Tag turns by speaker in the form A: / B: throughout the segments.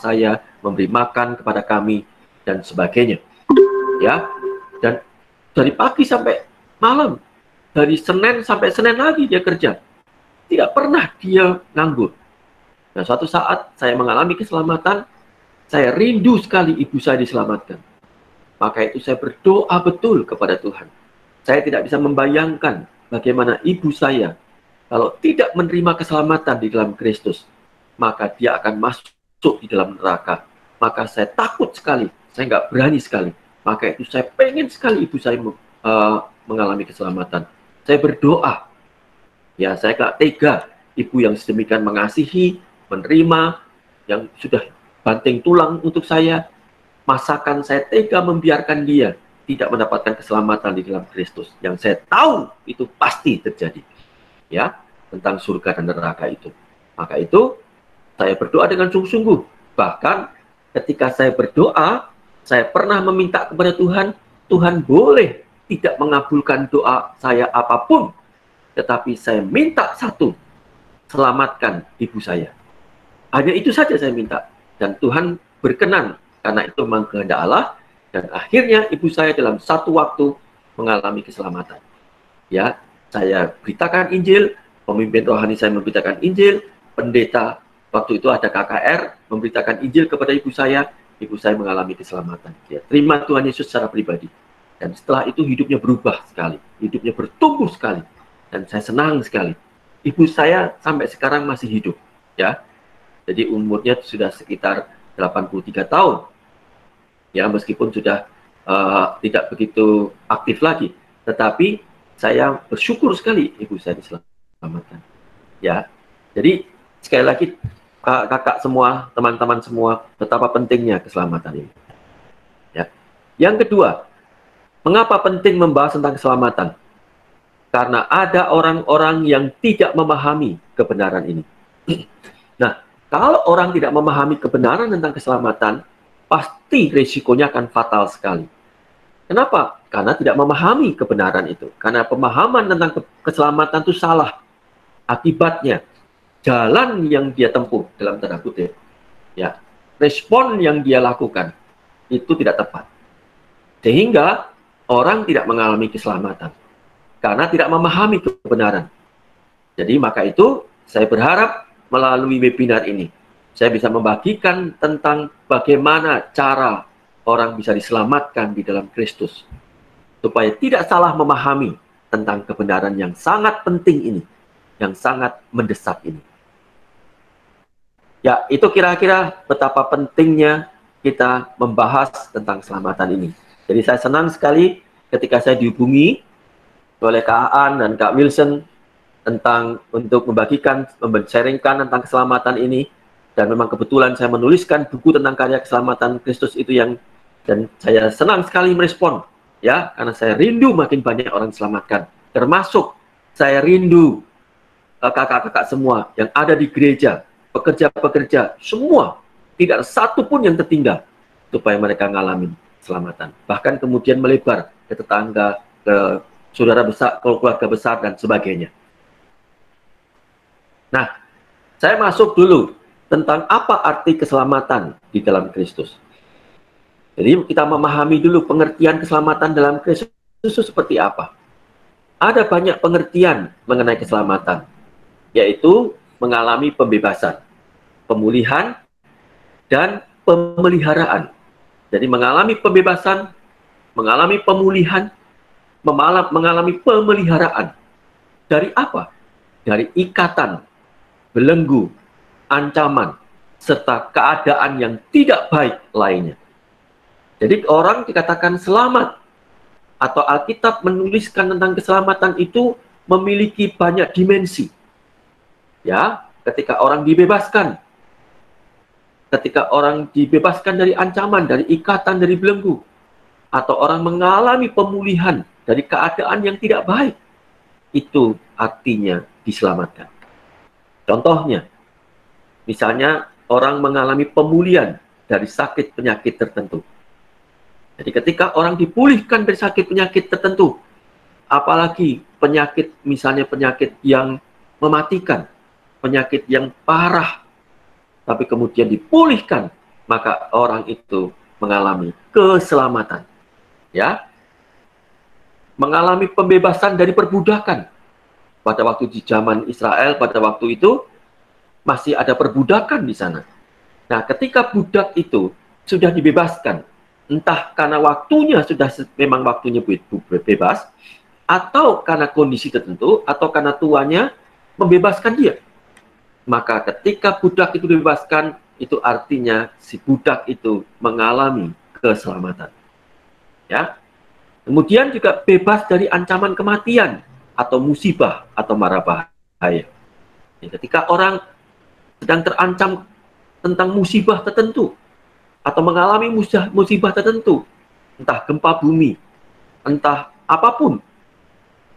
A: saya, memberi makan kepada kami, dan sebagainya. Ya, dan dari pagi sampai malam, dari Senin sampai Senin lagi dia kerja. Tidak pernah dia nganggur. Nah, suatu saat saya mengalami keselamatan, saya rindu sekali ibu saya diselamatkan. Maka itu saya berdoa betul kepada Tuhan. Saya tidak bisa membayangkan bagaimana ibu saya kalau tidak menerima keselamatan di dalam Kristus, maka dia akan masuk di dalam neraka. Maka saya takut sekali, saya nggak berani sekali. Maka itu saya pengen sekali ibu saya mengalami keselamatan. Saya berdoa, ya saya nggak tega ibu yang sedemikian mengasihi, menerima, yang sudah banting tulang untuk saya, masakan saya tega membiarkan dia tidak mendapatkan keselamatan di dalam Kristus. Yang saya tahu itu pasti terjadi, ya, tentang surga dan neraka itu. Maka itu saya berdoa dengan sungguh-sungguh. Bahkan ketika saya berdoa, saya pernah meminta kepada Tuhan, Tuhan boleh tidak mengabulkan doa saya apapun, tetapi saya minta satu, selamatkan ibu saya. Hanya itu saja saya minta. Dan Tuhan berkenan, karena itu memang kehendak Allah, dan akhirnya ibu saya dalam satu waktu mengalami keselamatan. Ya, saya beritakan Injil, pemimpin rohani saya memberitakan Injil, pendeta waktu itu ada KKR memberitakan Injil kepada ibu saya mengalami keselamatan. Ya, terima Tuhan Yesus secara pribadi. Dan setelah itu hidupnya berubah sekali, hidupnya bertumbuh sekali, dan saya senang sekali. Ibu saya sampai sekarang masih hidup, ya. Jadi umurnya sudah sekitar 83 tahun. Ya, meskipun sudah tidak begitu aktif lagi, tetapi saya bersyukur sekali ibu saya diselamatkan. Ya, jadi sekali lagi kakak semua, teman-teman semua, betapa pentingnya keselamatan ini. Ya. Yang kedua, mengapa penting membahas tentang keselamatan? Karena ada orang-orang yang tidak memahami kebenaran ini. Nah, kalau orang tidak memahami kebenaran tentang keselamatan, pasti risikonya akan fatal sekali. Kenapa? Karena tidak memahami kebenaran itu. Karena pemahaman tentang keselamatan itu salah. Akibatnya, jalan yang dia tempuh, dalam tanda kutip, ya, respon yang dia lakukan, itu tidak tepat. Sehingga orang tidak mengalami keselamatan. Karena tidak memahami kebenaran. Jadi maka itu, saya berharap melalui webinar ini, saya bisa membagikan tentang bagaimana cara orang bisa diselamatkan di dalam Kristus. Supaya tidak salah memahami tentang kebenaran yang sangat penting ini, yang sangat mendesak ini. Ya, itu kira-kira betapa pentingnya kita membahas tentang keselamatan ini. Jadi saya senang sekali ketika saya dihubungi oleh Kak Aan dan Kak Wilson untuk membagikan, sharingkan tentang keselamatan ini. Dan memang kebetulan saya menuliskan buku tentang karya keselamatan Kristus itu dan saya senang sekali merespon, ya, karena saya rindu makin banyak orang diselamatkan. Termasuk saya rindu kakak-kakak semua yang ada di gereja, pekerja-pekerja, semua, tidak ada satu pun yang tertinggal supaya mereka ngalamin keselamatan. Bahkan kemudian melebar ke tetangga, ke saudara besar, keluarga besar, dan sebagainya. Nah, saya masuk dulu tentang apa arti keselamatan di dalam Kristus. Jadi kita memahami dulu pengertian keselamatan dalam Kristus itu seperti apa. Ada banyak pengertian mengenai keselamatan, yaitu mengalami pembebasan, pemulihan, dan pemeliharaan. Jadi mengalami pembebasan, mengalami pemulihan, mengalami pemeliharaan. Dari apa? Dari ikatan, belenggu, ancaman, serta keadaan yang tidak baik lainnya. Jadi orang dikatakan selamat, atau Alkitab menuliskan tentang keselamatan itu memiliki banyak dimensi. Ya, ketika orang dibebaskan, dari ancaman, dari ikatan, dari belenggu, atau orang mengalami pemulihan dari keadaan yang tidak baik, itu artinya diselamatkan. Contohnya, misalnya orang mengalami pemulihan dari sakit penyakit tertentu. Jadi ketika orang dipulihkan dari sakit penyakit tertentu, apalagi penyakit, misalnya penyakit yang mematikan, penyakit yang parah, tapi kemudian dipulihkan maka orang itu mengalami keselamatan. Ya, mengalami pembebasan dari perbudakan. Pada waktu di zaman Israel, pada waktu itu masih ada perbudakan di sana. Nah, ketika budak itu sudah dibebaskan, entah karena waktunya sudah memang waktunya bebas, atau karena kondisi tertentu, atau karena tuannya membebaskan dia. Maka ketika budak itu dibebaskan, itu artinya si budak itu mengalami keselamatan. Ya. Kemudian juga bebas dari ancaman kematian atau musibah atau mara bahaya. Ya, ketika orang sedang terancam tentang musibah tertentu atau mengalami musibah tertentu, entah gempa bumi, entah apapun,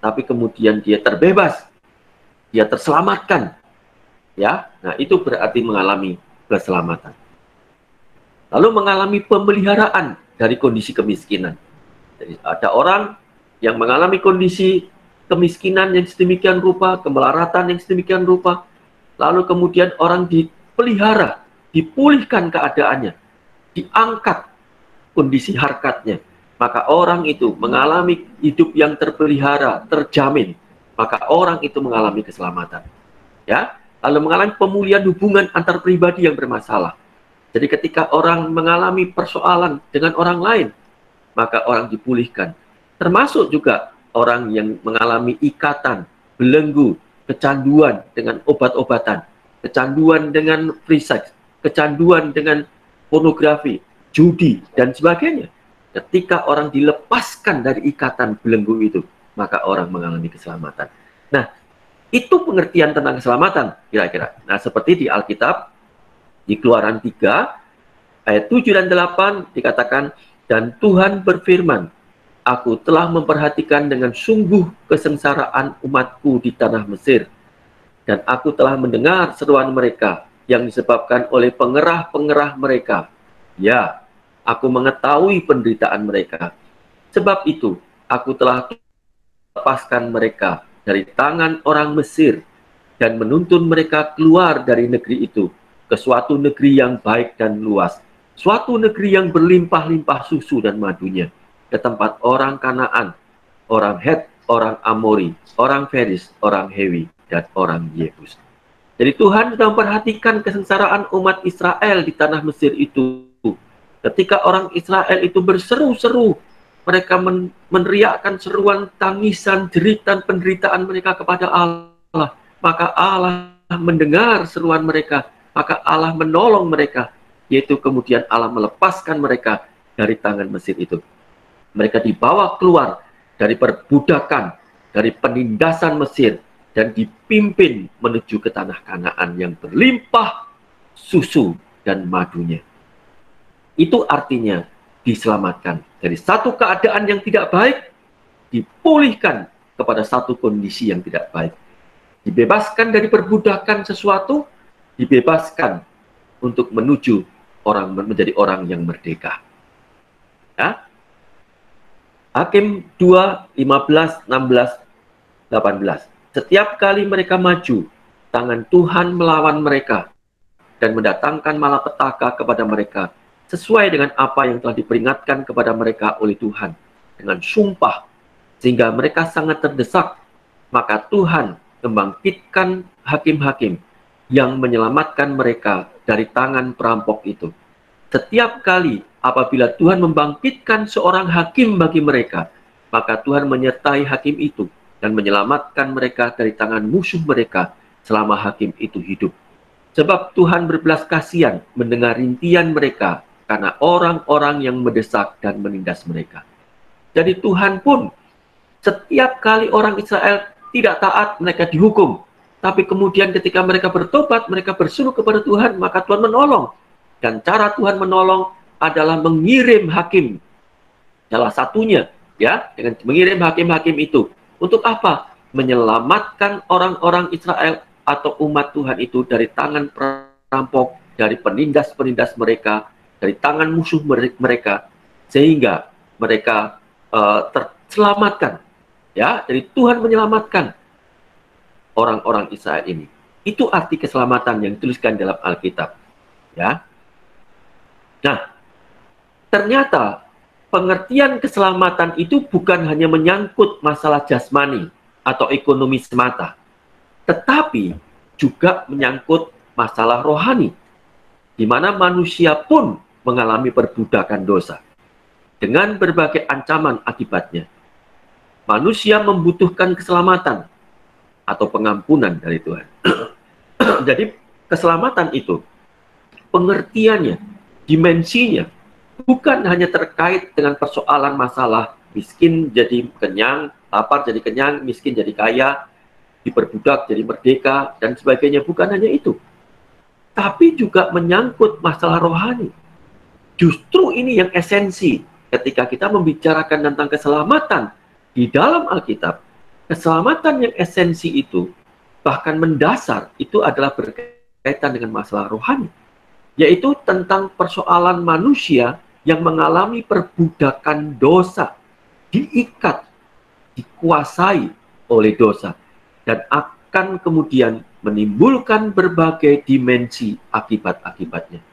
A: tapi kemudian dia terbebas, dia terselamatkan, ya, nah itu berarti mengalami keselamatan. Lalu mengalami pemeliharaan dari kondisi kemiskinan. Jadi ada orang yang mengalami kondisi kemiskinan yang sedemikian rupa, kemelaratan yang sedemikian rupa, lalu kemudian orang dipelihara, dipulihkan keadaannya, diangkat kondisi harkatnya, maka orang itu mengalami hidup yang terpelihara, terjamin, maka orang itu mengalami keselamatan. Ya, lalu mengalami pemulihan hubungan antar pribadi yang bermasalah. Jadi ketika orang mengalami persoalan dengan orang lain, maka orang dipulihkan. Termasuk juga orang yang mengalami ikatan, belenggu, kecanduan dengan obat-obatan, kecanduan dengan free sex, kecanduan dengan pornografi, judi, dan sebagainya. Ketika orang dilepaskan dari ikatan belenggu itu, maka orang mengalami keselamatan. Nah, itu pengertian tentang keselamatan, kira-kira. Nah, seperti di Alkitab, di Keluaran 3, ayat 7 dan 8, dikatakan, dan Tuhan berfirman, aku telah memperhatikan dengan sungguh kesengsaraan umatku di tanah Mesir, dan aku telah mendengar seruan mereka yang disebabkan oleh pengerah-pengerah mereka. Ya, aku mengetahui penderitaan mereka. Sebab itu, aku telah lepaskan mereka dari tangan orang Mesir dan menuntun mereka keluar dari negeri itu ke suatu negeri yang baik dan luas, suatu negeri yang berlimpah-limpah susu dan madunya, ke tempat orang Kanaan, orang Het, orang Amori, orang Feris, orang Hewi, dan orang Yebus. Jadi Tuhan sudah memperhatikan kesengsaraan umat Israel di tanah Mesir itu. Ketika orang Israel itu berseru-seru, mereka meneriakkan seruan tangisan, jeritan, penderitaan mereka kepada Allah. Maka Allah mendengar seruan mereka, maka Allah menolong mereka, yaitu kemudian Allah melepaskan mereka dari tangan Mesir itu. Mereka dibawa keluar dari perbudakan, dari penindasan Mesir, dan dipimpin menuju ke tanah Kanaan yang berlimpah susu dan madunya. Itu artinya diselamatkan dari satu keadaan yang tidak baik, dipulihkan kepada satu kondisi yang tidak baik. Dibebaskan dari perbudakan sesuatu, dibebaskan untuk menuju orang menjadi orang yang merdeka. Ya. Hakim 2, 15, 16, 18. Setiap kali mereka maju, tangan Tuhan melawan mereka dan mendatangkan malapetaka kepada mereka, sesuai dengan apa yang telah diperingatkan kepada mereka oleh Tuhan dengan sumpah, sehingga mereka sangat terdesak. Maka Tuhan membangkitkan hakim-hakim yang menyelamatkan mereka dari tangan perampok itu. Setiap kali apabila Tuhan membangkitkan seorang hakim bagi mereka, maka Tuhan menyertai hakim itu dan menyelamatkan mereka dari tangan musuh mereka selama hakim itu hidup. Sebab Tuhan berbelas kasihan mendengar rintian mereka karena orang-orang yang mendesak dan menindas mereka. Jadi Tuhan pun setiap kali orang Israel tidak taat, mereka dihukum. Tapi kemudian ketika mereka bertobat, mereka berseru kepada Tuhan, maka Tuhan menolong. Dan cara Tuhan menolong adalah mengirim hakim. Salah satunya, ya, dengan mengirim hakim-hakim itu. Untuk apa? Menyelamatkan orang-orang Israel atau umat Tuhan itu dari tangan perampok, dari penindas-penindas mereka, dari tangan musuh mereka, sehingga mereka terselamatkan. Ya, jadi Tuhan menyelamatkan orang-orang Israel ini. Itu arti keselamatan yang dituliskan dalam Alkitab. Ya. Nah, ternyata pengertian keselamatan itu bukan hanya menyangkut masalah jasmani atau ekonomi semata, tetapi juga menyangkut masalah rohani, di mana manusia pun mengalami perbudakan dosa dengan berbagai ancaman akibatnya. Manusia membutuhkan keselamatan atau pengampunan dari Tuhan. Jadi keselamatan itu, pengertiannya, dimensinya, bukan hanya terkait dengan persoalan masalah miskin jadi kenyang, lapar jadi kenyang, miskin jadi kaya, diperbudak jadi merdeka, dan sebagainya. Bukan hanya itu. Tapi juga menyangkut masalah rohani. Justru ini yang esensi ketika kita membicarakan tentang keselamatan di dalam Alkitab. Keselamatan yang esensi itu, bahkan mendasar, itu adalah berkaitan dengan masalah rohani. Yaitu tentang persoalan manusia yang mengalami perbudakan dosa, diikat, dikuasai oleh dosa, dan akan kemudian menimbulkan berbagai dimensi akibat-akibatnya.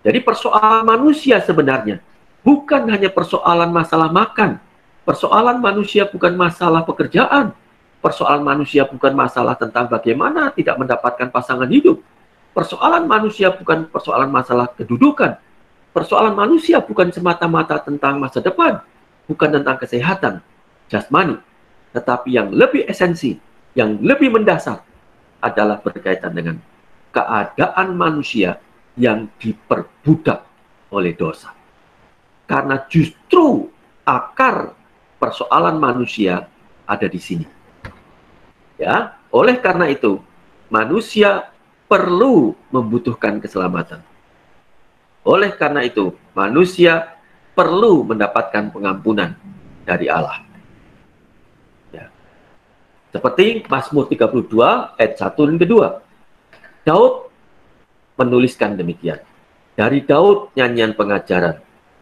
A: Jadi persoalan manusia sebenarnya bukan hanya persoalan masalah makan, persoalan manusia bukan masalah pekerjaan, persoalan manusia bukan masalah tentang bagaimana tidak mendapatkan pasangan hidup, persoalan manusia bukan persoalan masalah kedudukan, persoalan manusia bukan semata-mata tentang masa depan, bukan tentang kesehatan jasmani, tetapi yang lebih esensi, yang lebih mendasar adalah berkaitan dengan keadaan manusia yang diperbudak oleh dosa. Karena justru akar persoalan manusia ada di sini. Ya, oleh karena itu, manusia perlu membutuhkan keselamatan. Oleh karena itu, manusia perlu mendapatkan pengampunan dari Allah. Ya. Seperti Mazmur 32 ayat 1 dan 2. Daud menuliskan demikian. Dari Daud nyanyian pengajaran.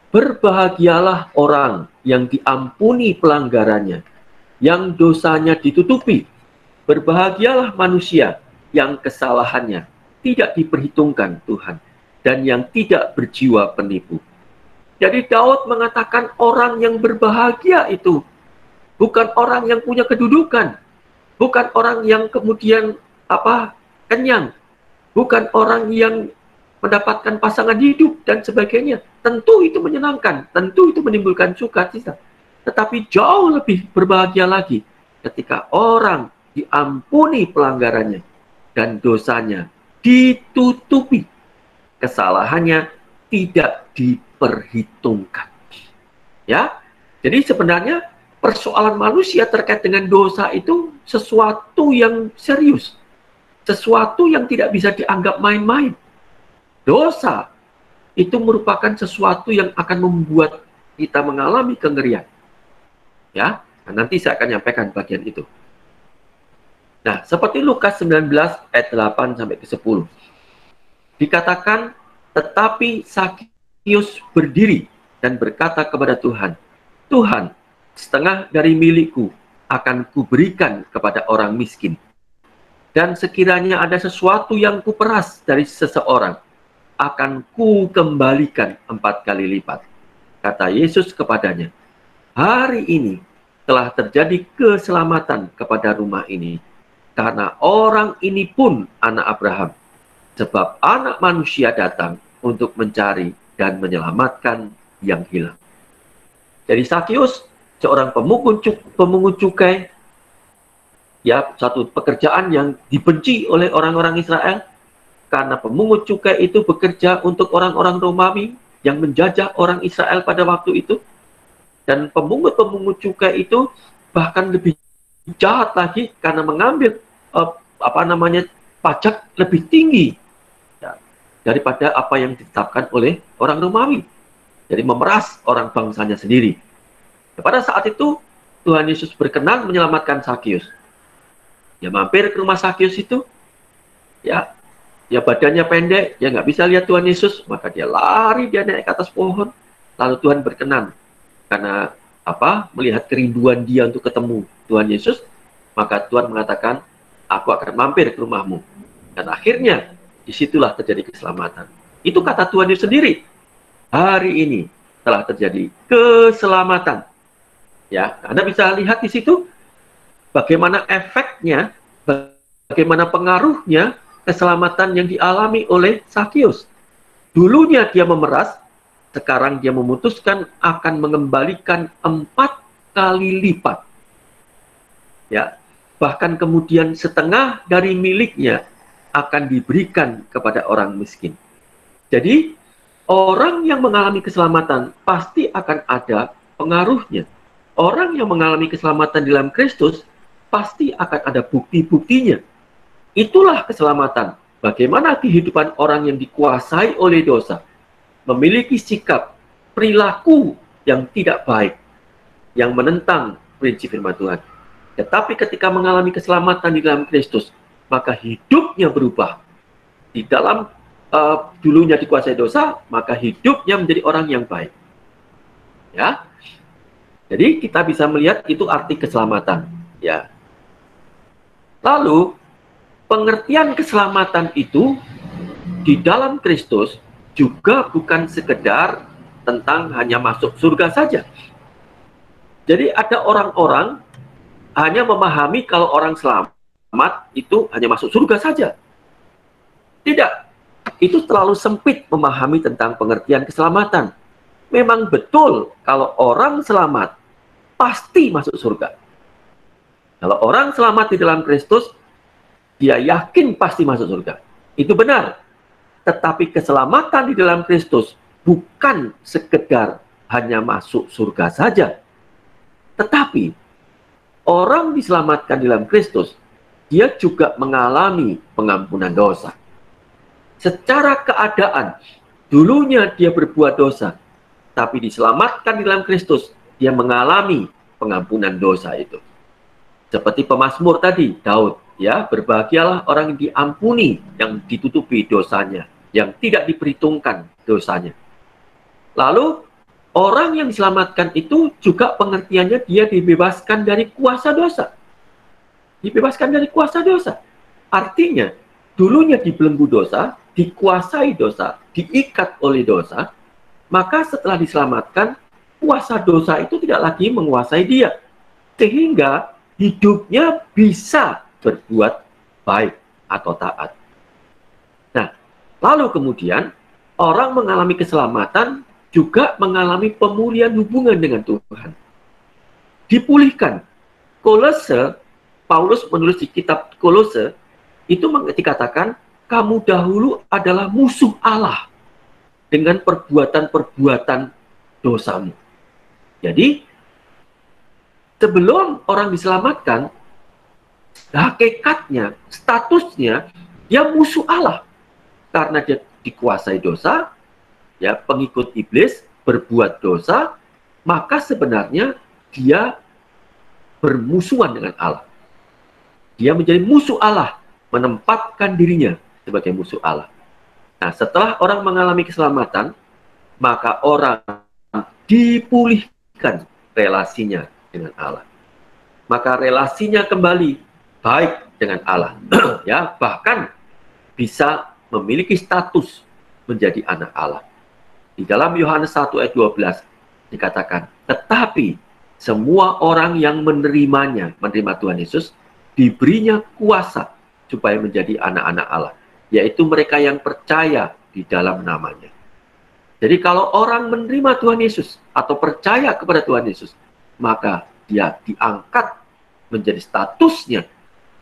A: Berbahagialah orang yang diampuni pelanggarannya, yang dosanya ditutupi. Berbahagialah manusia yang kesalahannya tidak diperhitungkan Tuhan, dan yang tidak berjiwa penipu. Jadi Daud mengatakan orang yang berbahagia itu bukan orang yang punya kedudukan, bukan orang yang kemudian kenyang, bukan orang yang mendapatkan pasangan hidup dan sebagainya. Tentu itu menyenangkan, tentu itu menimbulkan sukacita. Tetapi jauh lebih berbahagia lagi ketika orang diampuni pelanggarannya dan dosanya ditutupi. Kesalahannya tidak diperhitungkan. Ya. Jadi sebenarnya persoalan manusia terkait dengan dosa itu sesuatu yang serius. Sesuatu yang tidak bisa dianggap main-main. Dosa itu merupakan sesuatu yang akan membuat kita mengalami kengerian. Ya, nah, nanti saya akan nyampaikan bagian itu. Nah, seperti Lukas 19 ayat 8 sampai ke 10. Dikatakan, tetapi Sakius berdiri dan berkata kepada Tuhan, Tuhan, setengah dari milikku akan kuberikan kepada orang miskin. Dan sekiranya ada sesuatu yang kuperas dari seseorang, akan ku kembalikan 4 kali lipat. Kata Yesus kepadanya, hari ini telah terjadi keselamatan kepada rumah ini, karena orang ini pun anak Abraham, sebab anak manusia datang untuk mencari dan menyelamatkan yang hilang. Jadi Sakius, seorang pemungut cukai, ya, satu pekerjaan yang dibenci oleh orang-orang Israel, karena pemungut cukai itu bekerja untuk orang-orang Romawi yang menjajah orang Israel pada waktu itu. Dan pemungut-pemungut cukai itu bahkan lebih jahat lagi karena mengambil pajak lebih tinggi ya, daripada apa yang ditetapkan oleh orang Romawi. Jadi memeras orang bangsanya sendiri. Pada saat itu Tuhan Yesus berkenan menyelamatkan Sakius. Ya, mampir ke rumah Sakius itu, ya badannya pendek, ya nggak bisa lihat Tuhan Yesus, maka dia lari, dia naik ke atas pohon, lalu Tuhan berkenan karena melihat kerinduan dia untuk ketemu Tuhan Yesus, maka Tuhan mengatakan, aku akan mampir ke rumahmu, dan akhirnya disitulah terjadi keselamatan. Itu kata Tuhan Yesus sendiri. hari ini telah terjadi keselamatan. Ya, Anda bisa lihat di situ bagaimana efeknya, bagaimana pengaruhnya keselamatan yang dialami oleh Sakius. Dulunya dia memeras, sekarang dia memutuskan akan mengembalikan 4 kali lipat. Ya, bahkan kemudian setengah dari miliknya akan diberikan kepada orang miskin. Jadi, orang yang mengalami keselamatan pasti akan ada pengaruhnya. Orang yang mengalami keselamatan di dalam Kristus pasti akan ada bukti-buktinya. Itulah keselamatan. Bagaimana kehidupan orang yang dikuasai oleh dosa, memiliki sikap, perilaku yang tidak baik, yang menentang prinsip firman Tuhan. Tetapi ketika mengalami keselamatan di dalam Kristus, maka hidupnya berubah. Di dalam dulunya dikuasai dosa, maka hidupnya menjadi orang yang baik. Ya, jadi kita bisa melihat itu arti keselamatan. Ya. Lalu pengertian keselamatan itu di dalam Kristus juga bukan sekedar tentang hanya masuk surga saja. Jadi ada orang-orang hanya memahami kalau orang selamat itu hanya masuk surga saja. Tidak. Itu terlalu sempit memahami tentang pengertian keselamatan. Memang betul kalau orang selamat pasti masuk surga. Kalau orang selamat di dalam Kristus, dia yakin pasti masuk surga. Itu benar. Tetapi keselamatan di dalam Kristus bukan sekedar hanya masuk surga saja. Tetapi orang diselamatkan di dalam Kristus, dia juga mengalami pengampunan dosa. Secara keadaan, dulunya dia berbuat dosa, tapi diselamatkan di dalam Kristus, dia mengalami pengampunan dosa itu. Seperti pemazmur tadi, Daud, ya, berbahagialah orang yang diampuni, yang ditutupi dosanya, yang tidak diperhitungkan dosanya. Lalu, orang yang diselamatkan itu juga pengertiannya dia dibebaskan dari kuasa dosa. Dibebaskan dari kuasa dosa. Artinya, dulunya dibelenggu dosa, dikuasai dosa, diikat oleh dosa, maka setelah diselamatkan, kuasa dosa itu tidak lagi menguasai dia. Sehingga hidupnya bisa berbuat baik atau taat. Nah, lalu kemudian orang mengalami keselamatan juga mengalami pemulihan hubungan dengan Tuhan. Dipulihkan. Kolose, Paulus menulis di kitab Kolose, itu dikatakan, kamu dahulu adalah musuh Allah dengan perbuatan-perbuatan dosamu. Jadi, sebelum orang diselamatkan, hakikatnya, statusnya, dia musuh Allah. Karena dia dikuasai dosa, ya, pengikut iblis, berbuat dosa, maka sebenarnya dia bermusuhan dengan Allah. Dia menjadi musuh Allah, menempatkan dirinya sebagai musuh Allah. Nah, setelah orang mengalami keselamatan, maka orang dipulihkan relasinya dengan Allah. Maka relasinya kembali baik dengan Allah. Ya, bahkan bisa memiliki status menjadi anak Allah. Di dalam Yohanes 1 ayat 12 dikatakan, tetapi semua orang yang menerimanya, menerima Tuhan Yesus, diberinya kuasa supaya menjadi anak-anak Allah, yaitu mereka yang percaya di dalam namanya. Jadi kalau orang menerima Tuhan Yesus atau percaya kepada Tuhan Yesus, maka dia diangkat menjadi statusnya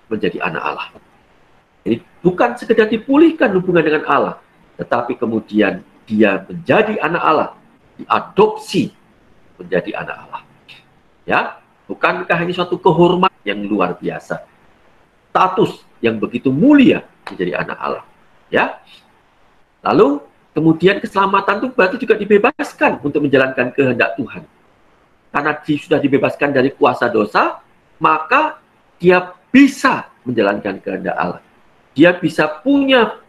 A: menjadi anak Allah. Jadi bukan sekedar dipulihkan hubungan dengan Allah, tetapi kemudian dia menjadi anak Allah, diadopsi menjadi anak Allah. Ya, bukankah ini suatu kehormatan yang luar biasa? Status yang begitu mulia menjadi anak Allah. Ya. Lalu kemudian keselamatan itu berarti juga dibebaskan untuk menjalankan kehendak Tuhan. Karena dia sudah dibebaskan dari kuasa dosa, maka dia bisa menjalankan kehendak Allah. Dia bisa punya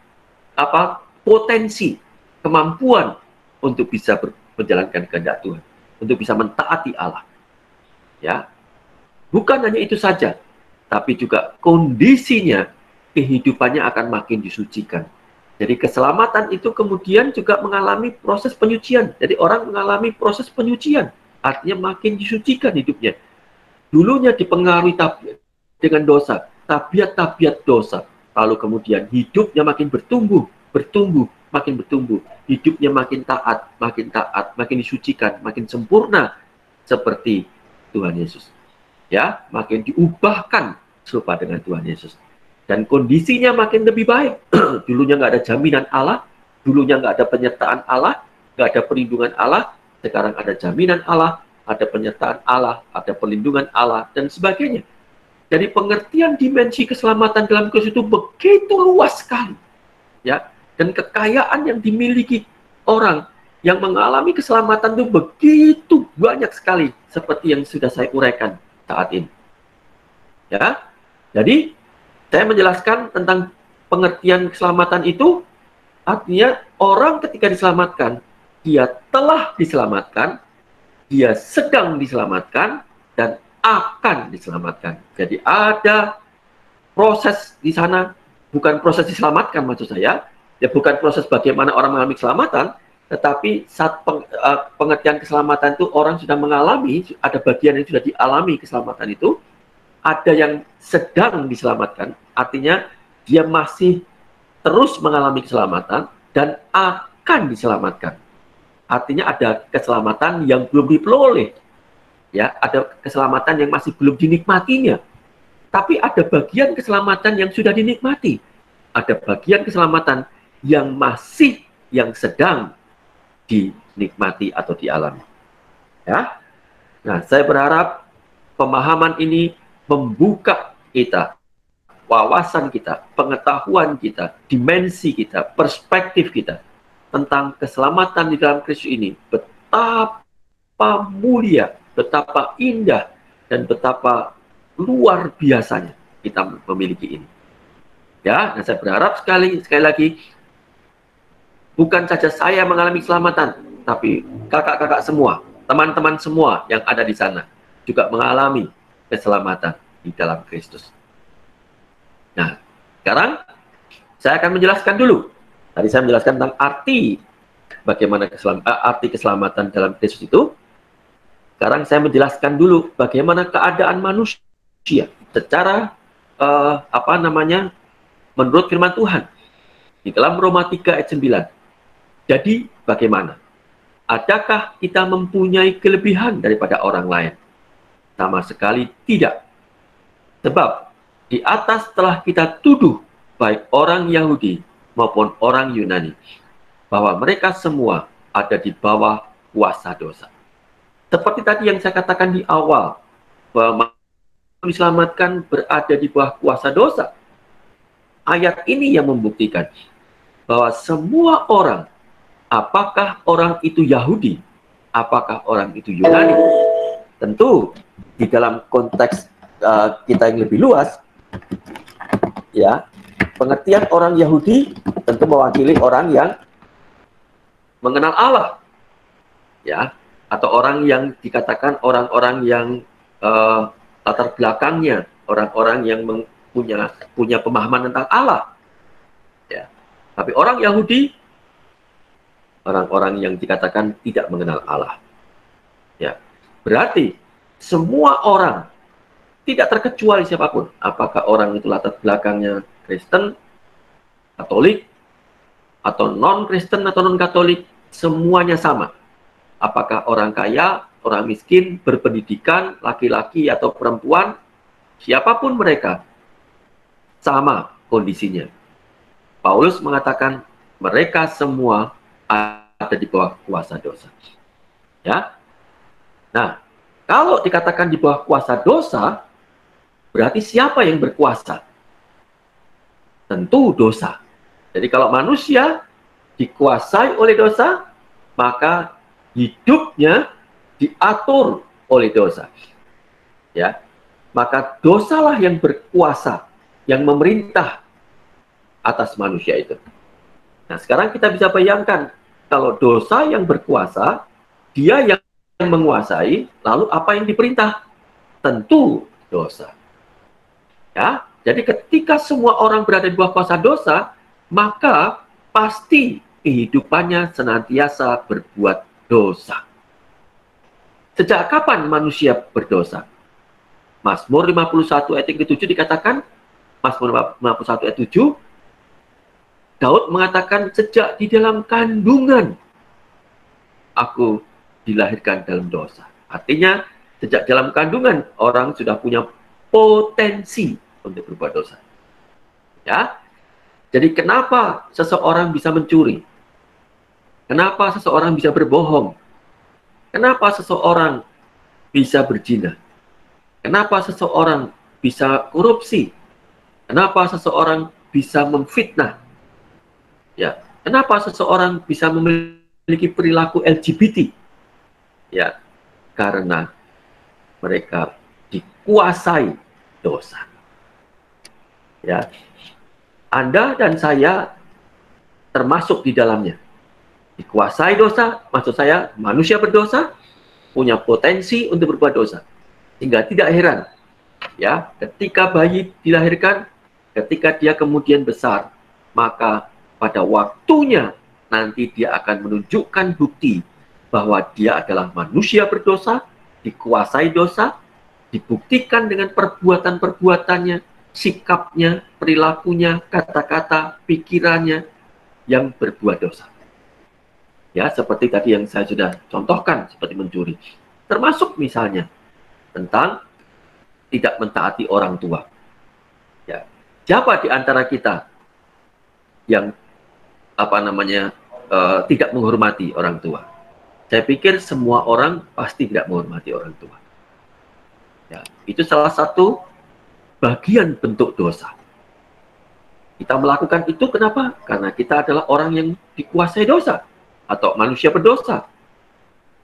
A: potensi, kemampuan untuk bisa menjalankan kehendak Tuhan, untuk bisa mentaati Allah. Ya. Bukan hanya itu saja, tapi juga kondisinya, kehidupannya akan makin disucikan. Jadi keselamatan itu kemudian juga mengalami proses penyucian. Jadi orang mengalami proses penyucian, artinya makin disucikan hidupnya. Dulunya dipengaruhi dengan dosa, tabiat-tabiat dosa. Lalu kemudian hidupnya makin bertumbuh, makin bertumbuh. Hidupnya makin taat, makin disucikan, makin sempurna seperti Tuhan Yesus. Ya, makin diubahkan serupa dengan Tuhan Yesus. Dan kondisinya makin lebih baik. Dulunya nggak ada jaminan Allah, dulunya nggak ada penyertaan Allah, nggak ada perlindungan Allah. Sekarang ada jaminan Allah, ada penyertaan Allah, ada perlindungan Allah, dan sebagainya. Jadi pengertian dimensi keselamatan dalam Kristus itu begitu luas sekali. Ya, dan kekayaan yang dimiliki orang yang mengalami keselamatan itu begitu banyak sekali, seperti yang sudah saya uraikan saat ini. Ya, jadi saya menjelaskan tentang pengertian keselamatan itu, artinya orang ketika diselamatkan, dia telah diselamatkan, dia sedang diselamatkan, dan akan diselamatkan. Jadi ada proses di sana, bukan proses diselamatkan maksud saya, ya bukan proses bagaimana orang mengalami keselamatan, tetapi saat pengertian keselamatan itu orang sudah mengalami, ada bagian yang sudah dialami keselamatan itu, ada yang sedang diselamatkan, artinya dia masih terus mengalami keselamatan dan akan diselamatkan. Artinya ada keselamatan yang belum diperoleh. Ya, ada keselamatan yang masih belum dinikmatinya. Tapi ada bagian keselamatan yang sudah dinikmati. Ada bagian keselamatan yang masih, yang sedang dinikmati atau dialami. Ya. Nah, saya berharap pemahaman ini membuka kita, wawasan kita, pengetahuan kita, dimensi kita, perspektif kita tentang keselamatan di dalam Kristus ini. Betapa mulia, betapa indah, dan betapa luar biasanya kita memiliki ini. Ya, dan saya berharap sekali lagi, bukan saja saya mengalami keselamatan, tapi kakak-kakak semua, teman-teman semua yang ada di sana juga mengalami keselamatan di dalam Kristus. Nah, sekarang saya akan menjelaskan dulu. Tadi saya menjelaskan tentang arti bagaimana arti keselamatan dalam Kristus itu. Sekarang saya menjelaskan dulu bagaimana keadaan manusia secara menurut firman Tuhan di dalam Roma 3 ayat 9. Jadi bagaimana? Adakah kita mempunyai kelebihan daripada orang lain? Sama sekali tidak. Sebab di atas telah kita tuduh baik orang Yahudi maupun orang Yunani bahwa mereka semua ada di bawah kuasa dosa. Seperti tadi yang saya katakan di awal, bahwa diselamatkan berada di bawah kuasa dosa. Ayat ini yang membuktikan bahwa semua orang, apakah orang itu Yahudi, apakah orang itu Yunani, tentu di dalam konteks kita yang lebih luas, ya, pengertian orang Yahudi tentu mewakili orang yang mengenal Allah, ya, atau orang yang dikatakan orang-orang yang latar belakangnya, orang-orang yang punya pemahaman tentang Allah, ya. Tapi orang Yahudi, orang-orang yang dikatakan tidak mengenal Allah, ya. Berarti semua orang, tidak terkecuali siapapun, apakah orang itu latar belakangnya Kristen, Katolik, atau non-Kristen atau non-Katolik, semuanya sama. Apakah orang kaya, orang miskin, berpendidikan, laki-laki atau perempuan, siapapun mereka, sama kondisinya. Paulus mengatakan mereka semua ada di bawah kuasa dosa. Ya. Nah, kalau dikatakan di bawah kuasa dosa, berarti siapa yang berkuasa? Tentu dosa. Jadi kalau manusia dikuasai oleh dosa, maka hidupnya diatur oleh dosa. Ya. Maka dosalah yang berkuasa, yang memerintah atas manusia itu. Nah, sekarang kita bisa bayangkan kalau dosa yang berkuasa, dia yang menguasai, lalu apa yang diperintah? Tentu dosa. Ya, jadi ketika semua orang berada di bawah kuasa dosa, maka pasti kehidupannya senantiasa berbuat dosa. Sejak kapan manusia berdosa? Mazmur 51 ayat yang ke-7 dikatakan, Mazmur 51 ayat 7, Daud mengatakan, sejak di dalam kandungan aku dilahirkan dalam dosa. Artinya, sejak dalam kandungan orang sudah punya potensi untuk berbuat dosa. Ya. Jadi kenapa seseorang bisa mencuri? Kenapa seseorang bisa berbohong? Kenapa seseorang bisa berzina? Kenapa seseorang bisa korupsi? Kenapa seseorang bisa memfitnah? Ya, kenapa seseorang bisa memiliki perilaku LGBT? Ya, karena mereka dikuasai dosa. Ya, Anda dan saya termasuk di dalamnya. Dikuasai dosa, maksud saya manusia berdosa, punya potensi untuk berbuat dosa. Hingga tidak heran, ya, ketika bayi dilahirkan, ketika dia kemudian besar, maka pada waktunya nanti dia akan menunjukkan bukti bahwa dia adalah manusia berdosa, dikuasai dosa, dibuktikan dengan perbuatan-perbuatannya, sikapnya, perilakunya, kata-kata, pikirannya yang berbuat dosa. Ya, seperti tadi yang saya sudah contohkan, seperti mencuri. Termasuk misalnya tentang tidak mentaati orang tua. Ya, siapa di antara kita yang tidak menghormati orang tua? Saya pikir semua orang pasti tidak menghormati orang tua. Ya, itu salah satu bagian bentuk dosa. Kita melakukan itu kenapa? Karena kita adalah orang yang dikuasai dosa atau manusia berdosa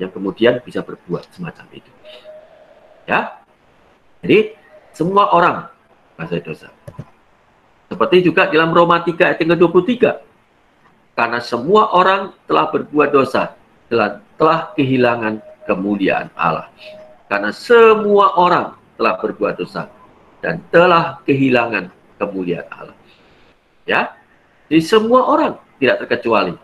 A: yang kemudian bisa berbuat semacam itu. Ya, jadi semua orang dikuasai dosa. Seperti juga dalam Roma 3 ayat yang ke-23, karena semua orang telah berbuat dosa, telah kehilangan kemuliaan Allah. Karena semua orang telah berbuat dosa dan telah kehilangan kemuliaan Allah. Ya, jadi semua orang tidak terkecuali.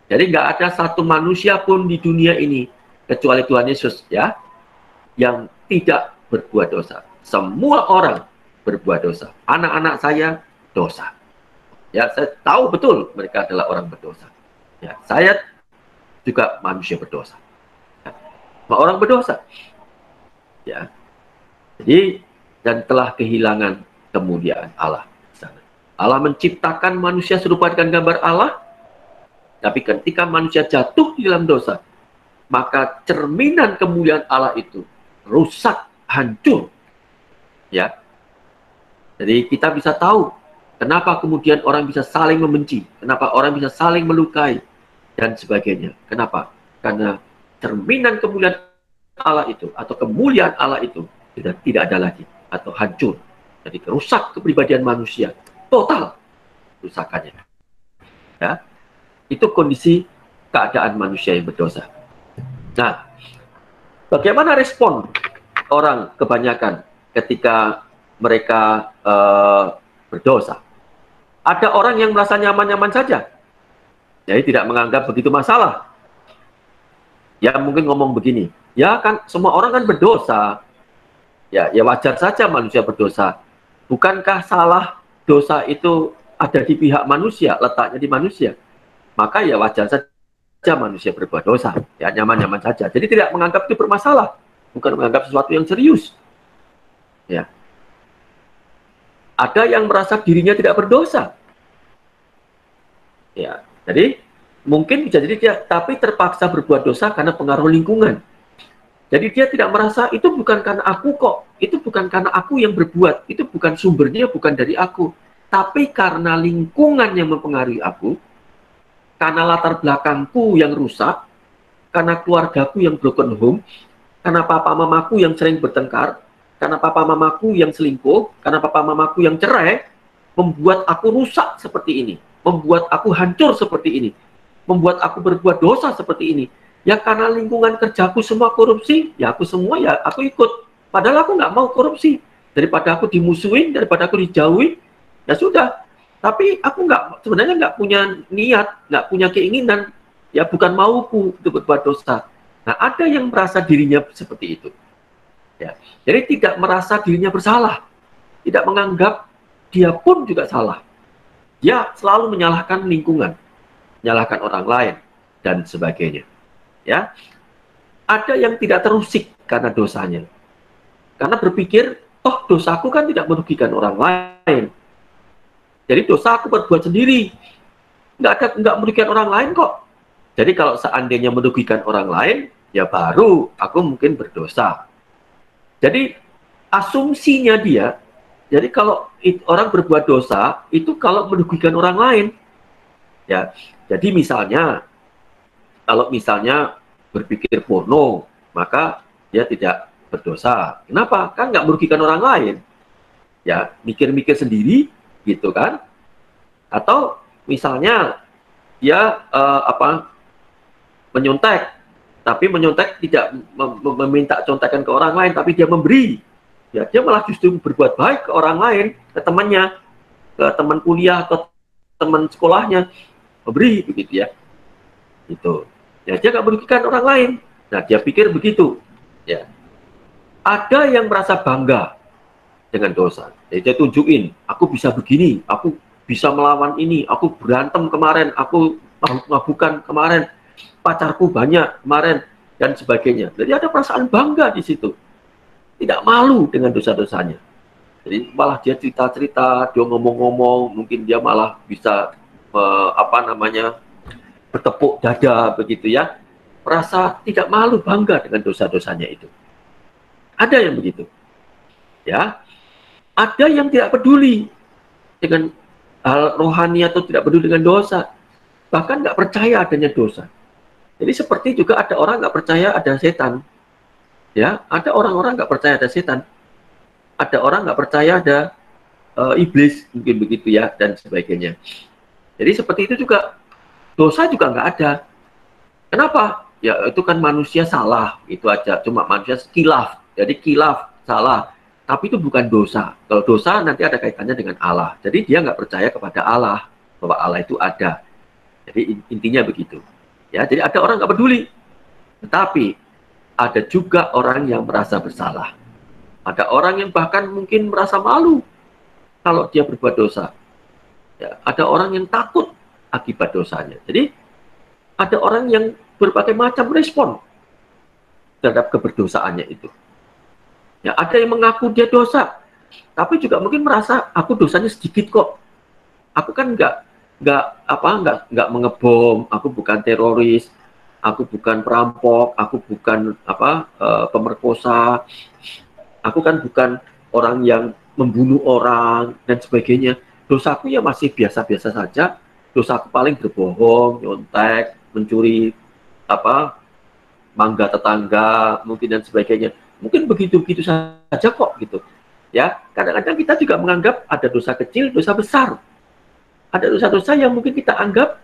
A: Jadi nggak ada satu manusia pun di dunia ini kecuali Tuhan Yesus, ya, yang tidak berbuat dosa. Semua orang berbuat dosa. Anak-anak saya dosa. Ya, saya tahu betul mereka adalah orang berdosa. Ya, saya juga manusia berdosa. Ya, orang berdosa. Ya, jadi dan telah kehilangan kemuliaan Allah. Allah menciptakan manusia serupa dengan gambar Allah. Tapi ketika manusia jatuh di dalam dosa, maka cerminan kemuliaan Allah itu rusak, hancur. Ya. Jadi kita bisa tahu kenapa kemudian orang bisa saling membenci, kenapa orang bisa saling melukai dan sebagainya. Kenapa? Karena cerminan kemuliaan Allah itu atau kemuliaan Allah itu sudah tidak ada lagi atau hancur. Jadi rusak kepribadian manusia, total rusakannya. Ya. Itu kondisi keadaan manusia yang berdosa. Nah, bagaimana respon orang kebanyakan ketika mereka berdosa? Ada orang yang merasa nyaman-nyaman saja, jadi tidak menganggap begitu masalah. Ya mungkin ngomong begini, ya kan semua orang kan berdosa, ya wajar saja manusia berdosa. Bukankah salah dosa itu ada di pihak manusia, letaknya di manusia? Maka ya wajar saja manusia berbuat dosa, ya nyaman-nyaman saja. Jadi tidak menganggap itu bermasalah, bukan menganggap sesuatu yang serius. Ya, ada yang merasa dirinya tidak berdosa. Ya, jadi mungkin bisa jadi dia tapi terpaksa berbuat dosa karena pengaruh lingkungan. Jadi dia tidak merasa itu bukan karena aku kok, itu bukan karena aku yang berbuat, itu bukan sumbernya bukan dari aku, tapi karena lingkungan yang mempengaruhi aku. Karena latar belakangku yang rusak, karena keluargaku yang broken home, karena papa mamaku yang sering bertengkar, karena papa mamaku yang selingkuh, karena papa mamaku yang cerai, membuat aku rusak seperti ini, membuat aku hancur seperti ini, membuat aku berbuat dosa seperti ini. Ya karena lingkungan kerjaku semua korupsi, ya aku semua ya aku ikut. Padahal aku nggak mau korupsi. Daripada aku dimusuhin, daripada aku dijauhi, ya sudah. Tapi aku sebenarnya nggak punya niat, nggak punya keinginan, ya bukan mauku untuk berbuat dosa. Nah, ada yang merasa dirinya seperti itu. Ya. Jadi tidak merasa dirinya bersalah, tidak menganggap dia pun juga salah. Dia selalu menyalahkan lingkungan, menyalahkan orang lain, dan sebagainya. Ya, ada yang tidak terusik karena dosanya, karena berpikir, toh dosaku kan tidak merugikan orang lain. Jadi dosa aku berbuat sendiri, nggak merugikan orang lain kok. Jadi kalau seandainya merugikan orang lain, ya baru aku mungkin berdosa. Jadi asumsinya dia, jadi kalau orang berbuat dosa itu kalau merugikan orang lain, ya. Jadi misalnya, kalau misalnya berpikir porno, maka dia tidak berdosa. Kenapa? Kan nggak merugikan orang lain. Ya, mikir-mikir sendiri, gitu kan? Atau misalnya dia menyontek, tapi menyontek tidak meminta contekan ke orang lain, tapi dia memberi. Ya, dia malah justru berbuat baik ke orang lain, ke temannya, ke teman kuliah, ke teman sekolahnya, memberi begitu ya. Itu. Ya, dia nggak merugikan orang lain. Nah, dia pikir begitu. Ya. Ada yang merasa bangga dengan dosa. Jadi dia tunjukin, aku bisa begini, aku bisa melawan ini, aku berantem kemarin, aku mabukan kemarin, pacarku banyak kemarin, dan sebagainya. Jadi ada perasaan bangga di situ. Tidak malu dengan dosa-dosanya. Jadi malah dia cerita-cerita, dia ngomong-ngomong, mungkin dia malah bisa bertepuk dada begitu ya. Merasa tidak malu, bangga dengan dosa-dosanya itu. Ada yang begitu. Ya. Ada yang tidak peduli dengan hal rohani atau tidak peduli dengan dosa. Bahkan nggak percaya adanya dosa. Jadi seperti juga ada orang nggak percaya ada setan. Ya, ada orang-orang nggak percaya ada setan. Ada orang nggak percaya ada iblis, mungkin begitu ya, dan sebagainya. Jadi seperti itu juga, dosa juga nggak ada. Kenapa? Ya itu kan manusia salah, itu aja. Cuma manusia kilaf. Jadi kilaf, salah. Tapi itu bukan dosa. Kalau dosa nanti ada kaitannya dengan Allah. Jadi dia nggak percaya kepada Allah, bahwa Allah itu ada. Jadi intinya begitu. Ya, jadi ada orang nggak peduli. Tetapi ada juga orang yang merasa bersalah. Ada orang yang bahkan mungkin merasa malu kalau dia berbuat dosa. Ya, ada orang yang takut akibat dosanya. Jadi ada orang yang berbagai macam respon terhadap keberdosaannya itu. Ya, ada yang mengaku dia dosa, tapi juga mungkin merasa aku dosanya sedikit kok. Aku kan nggak mengebom, aku bukan teroris, aku bukan perampok, aku bukan pemerkosa, aku kan bukan orang yang membunuh orang dan sebagainya. Dosaku ya masih biasa-biasa saja. Dosaku paling berbohong, nyontek, mencuri mangga tetangga, mungkin dan sebagainya. Mungkin begitu-begitu saja kok gitu. Ya, kadang-kadang kita juga menganggap ada dosa kecil, dosa besar. Ada dosa-dosa yang mungkin kita anggap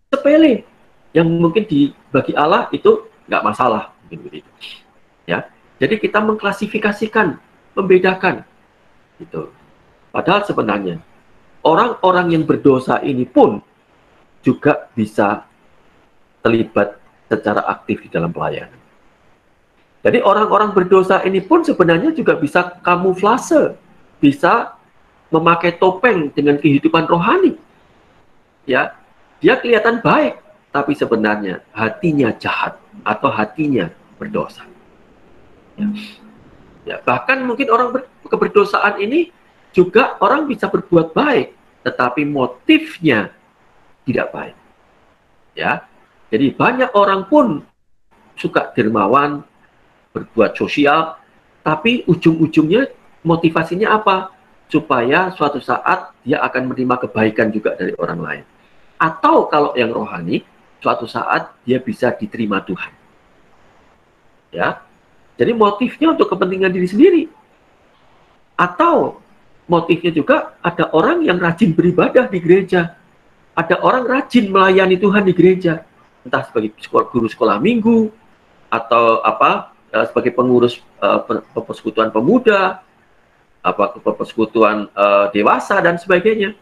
A: sepele, yang mungkin bagi Allah itu nggak masalah, mungkin begitu. Ya, jadi kita mengklasifikasikan, membedakan, gitu. Padahal sebenarnya orang-orang yang berdosa ini pun juga bisa terlibat secara aktif di dalam pelayanan. Jadi orang-orang berdosa ini pun sebenarnya juga bisa kamuflase, bisa memakai topeng dengan kehidupan rohani. Ya, dia kelihatan baik, tapi sebenarnya hatinya jahat atau hatinya berdosa. Ya, bahkan mungkin orang keberdosaan ini juga orang bisa berbuat baik, tetapi motifnya tidak baik. Ya, jadi banyak orang pun suka dermawan, berbuat sosial, tapi ujung-ujungnya motivasinya apa? Supaya suatu saat dia akan menerima kebaikan juga dari orang lain. Atau kalau yang rohani, suatu saat dia bisa diterima Tuhan. Ya, jadi motifnya untuk kepentingan diri sendiri. Atau motifnya juga ada orang yang rajin beribadah di gereja. Ada orang rajin melayani Tuhan di gereja. Entah sebagai guru sekolah minggu, atau sebagai pengurus persekutuan pemuda, persekutuan dewasa dan sebagainya.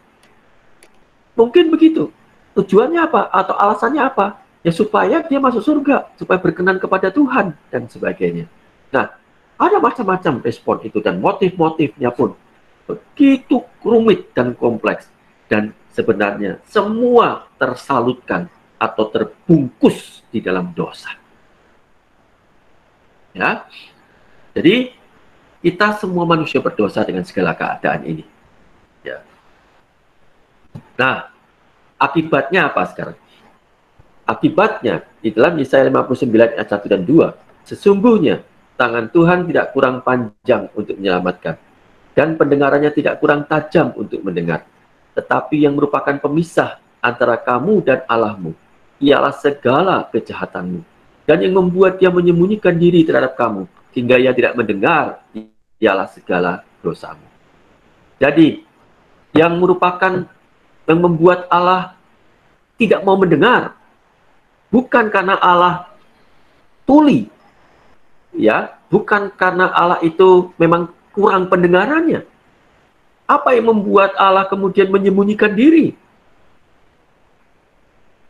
A: Mungkin begitu. Tujuannya apa? Atau alasannya apa? Ya supaya dia masuk surga, supaya berkenan kepada Tuhan dan sebagainya. Nah, ada macam-macam respon itu dan motif-motifnya pun begitu rumit dan kompleks. Dan sebenarnya semua tersalutkan atau terbungkus di dalam dosa. Ya, jadi kita semua manusia berdosa dengan segala keadaan ini. Ya. Nah, akibatnya apa sekarang? Akibatnya, di dalam Yesaya 59 ayat 1 dan 2, sesungguhnya tangan Tuhan tidak kurang panjang untuk menyelamatkan, dan pendengarannya tidak kurang tajam untuk mendengar. Tetapi yang merupakan pemisah antara kamu dan Allahmu, ialah segala kejahatanmu. Dan yang membuat dia menyembunyikan diri terhadap kamu, hingga ia tidak mendengar, ialah segala dosamu. Jadi, yang membuat Allah tidak mau mendengar, bukan karena Allah tuli, ya, bukan karena Allah itu memang kurang pendengarannya. Apa yang membuat Allah kemudian menyembunyikan diri?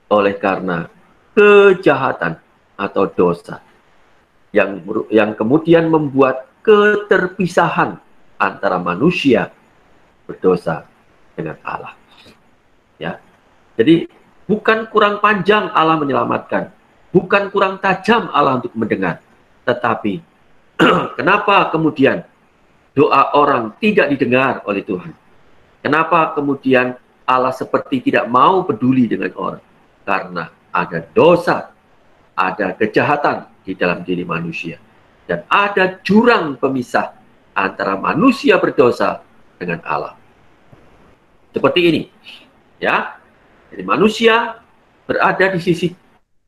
A: Oleh karena kejahatan atau dosa yang kemudian membuat keterpisahan antara manusia berdosa dengan Allah. Ya. Jadi bukan kurang panjang Allah menyelamatkan, bukan kurang tajam Allah untuk mendengar, tetapi kenapa kemudian doa orang tidak didengar oleh Tuhan? Kenapa kemudian Allah seperti tidak mau peduli dengan orang? Karena ada dosa, ada kejahatan di dalam diri manusia, dan ada jurang pemisah antara manusia berdosa dengan Allah. Seperti ini, ya. Jadi manusia berada di sisi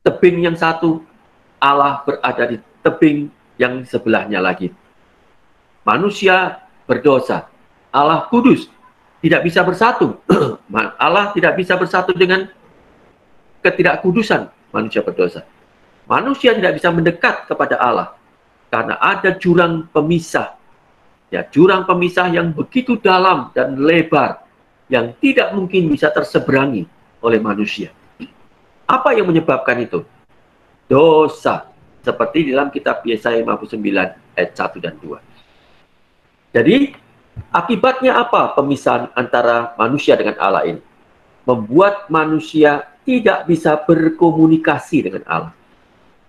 A: tebing yang satu, Allah berada di tebing yang sebelahnya lagi. Manusia berdosa, Allah kudus, tidak bisa bersatu. Allah tidak bisa bersatu dengan ketidakkudusan manusia berdosa. Manusia tidak bisa mendekat kepada Allah karena ada jurang pemisah. Ya, jurang pemisah yang begitu dalam dan lebar yang tidak mungkin bisa terseberangi oleh manusia. Apa yang menyebabkan itu? Dosa. Seperti dalam kitab Yesaya 59 ayat 1 dan 2. Jadi, akibatnya apa pemisahan antara manusia dengan Allah ini? Membuat manusia tidak bisa berkomunikasi dengan Allah.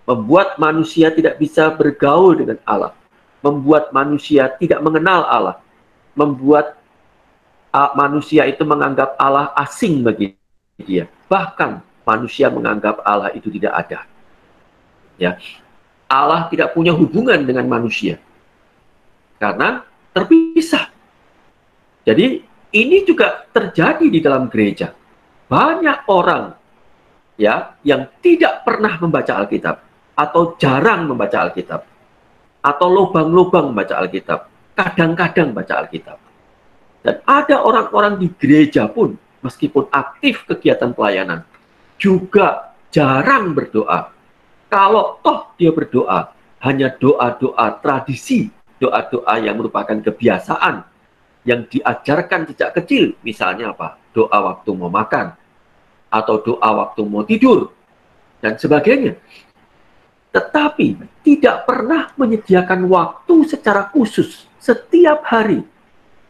A: Membuat manusia tidak bisa bergaul dengan Allah. Membuat manusia tidak mengenal Allah. Membuat manusia itu menganggap Allah asing bagi dia. Bahkan manusia menganggap Allah itu tidak ada. Ya. Allah tidak punya hubungan dengan manusia. Karena terpisah. Jadi ini juga terjadi di dalam gereja. Banyak orang ya yang tidak pernah membaca Alkitab atau jarang membaca Alkitab atau lubang-lubang membaca Alkitab, kadang-kadang baca Alkitab. Dan ada orang-orang di gereja pun meskipun aktif kegiatan pelayanan juga jarang berdoa. Kalau toh dia berdoa, hanya doa-doa tradisi, doa-doa yang merupakan kebiasaan yang diajarkan sejak kecil. Misalnya apa? Doa waktu mau makan, atau doa waktu mau tidur, dan sebagainya. Tetapi tidak pernah menyediakan waktu secara khusus setiap hari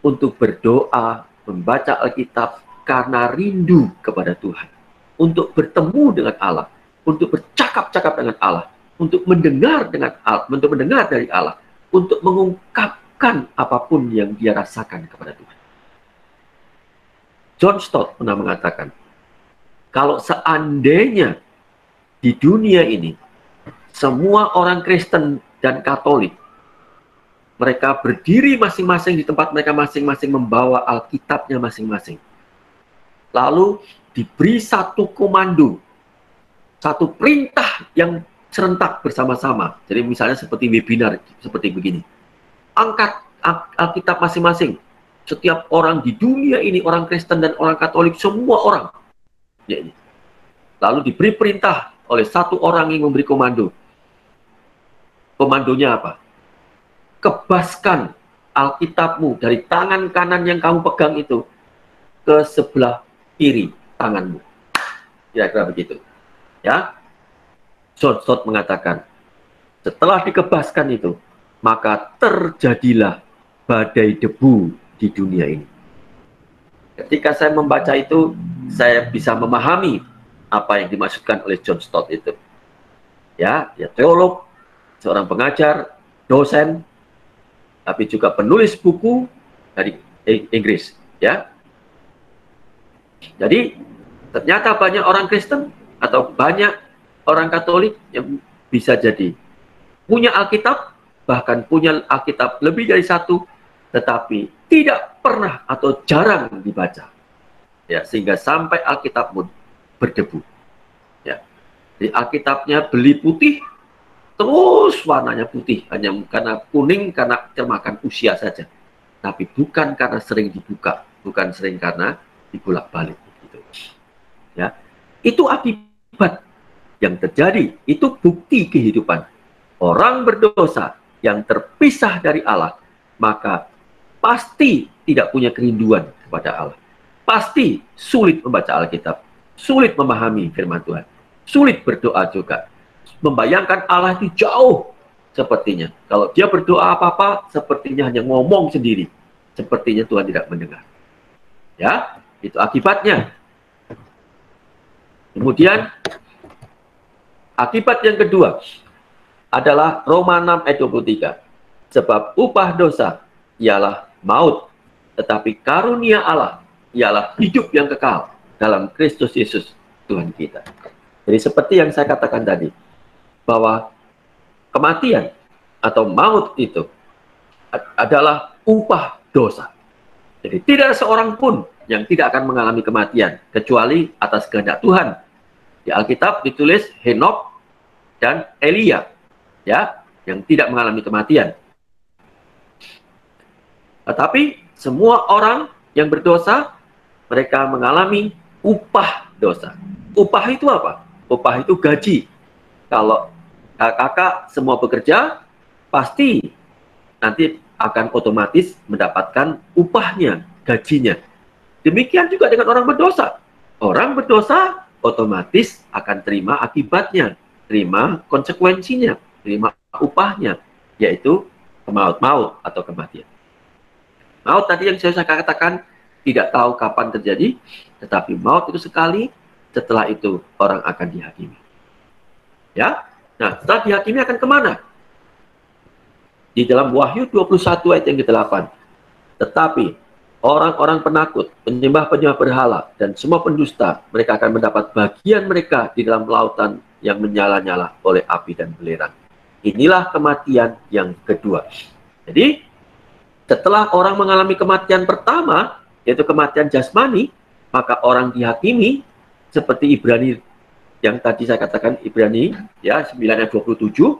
A: untuk berdoa, membaca Alkitab karena rindu kepada Tuhan. Untuk bertemu dengan Allah, untuk bercakap-cakap dengan Allah, untuk mendengar dari Allah, untuk mengungkapkan apapun yang dia rasakan kepada Tuhan. John Stott pernah mengatakan, kalau seandainya di dunia ini semua orang Kristen dan Katolik mereka berdiri masing-masing di tempat mereka masing-masing membawa Alkitabnya masing-masing, lalu diberi satu komando, satu perintah yang serentak bersama-sama. Jadi misalnya seperti webinar seperti begini. Angkat Alkitab masing-masing. Setiap orang di dunia ini, orang Kristen dan orang Katolik, semua orang. Ya, ini. Lalu diberi perintah oleh satu orang yang memberi komando. Komandonya apa? Kebaskan Alkitabmu dari tangan kanan yang kamu pegang itu ke sebelah kiri tanganmu. Kira-kira begitu. Ya, John Stott mengatakan, setelah dikebaskan itu, maka terjadilah badai debu di dunia ini. Ketika saya membaca itu, saya bisa memahami apa yang dimaksudkan oleh John Stott itu. Ya, dia teolog, seorang pengajar, dosen, tapi juga penulis buku dari Inggris. Ya, jadi ternyata banyak orang Kristen atau banyak orang Katolik yang bisa jadi punya Alkitab, bahkan punya Alkitab lebih dari satu, tetapi tidak pernah atau jarang dibaca. Ya, sehingga sampai Alkitabmu berdebu. Ya. Di Alkitabnya beli putih, terus warnanya putih, hanya karena kuning, karena termakan usia saja. Tapi bukan karena sering dibuka, bukan sering karena dibolak-balik. Gitu. Ya. Itu akibat yang terjadi, itu bukti kehidupan. Orang berdosa yang terpisah dari Allah, maka pasti tidak punya kerinduan kepada Allah. Pasti sulit membaca Alkitab, sulit memahami firman Tuhan, sulit berdoa juga. Membayangkan Allah itu jauh sepertinya. Kalau dia berdoa apa-apa, sepertinya hanya ngomong sendiri. Sepertinya Tuhan tidak mendengar. Ya, itu akibatnya. Kemudian, akibat yang kedua adalah Roma 6 ayat 23. Sebab upah dosa ialah maut, tetapi karunia Allah ialah hidup yang kekal dalam Kristus Yesus Tuhan kita. Jadi seperti yang saya katakan tadi, bahwa kematian atau maut itu adalah upah dosa. Jadi tidak seorang pun yang tidak akan mengalami kematian, kecuali atas kehendak Tuhan. Di Alkitab ditulis Henok dan Elia, ya, yang tidak mengalami kematian. Tetapi semua orang yang berdosa, mereka mengalami upah dosa. Upah itu apa? Upah itu gaji. Kalau kakak semua bekerja, pasti nanti akan otomatis mendapatkan upahnya, gajinya. Demikian juga dengan orang berdosa. Orang berdosa otomatis akan terima akibatnya, terima konsekuensinya, terima upahnya, yaitu maut atau kematian. Maut tadi yang saya katakan tidak tahu kapan terjadi, tetapi maut itu sekali, setelah itu orang akan dihakimi. Ya, nah setelah dihakimi akan kemana? Di dalam Wahyu 21 ayat yang ke-8. Tetapi orang-orang penakut, penyembah-penyembah berhala, dan semua pendusta, mereka akan mendapat bagian mereka di dalam lautan yang menyala-nyala oleh api dan belerang. Inilah kematian yang kedua. Jadi, setelah orang mengalami kematian pertama, yaitu kematian jasmani, maka orang dihakimi seperti Ibrani yang tadi saya katakan, Ibrani ya 9 ayat 27,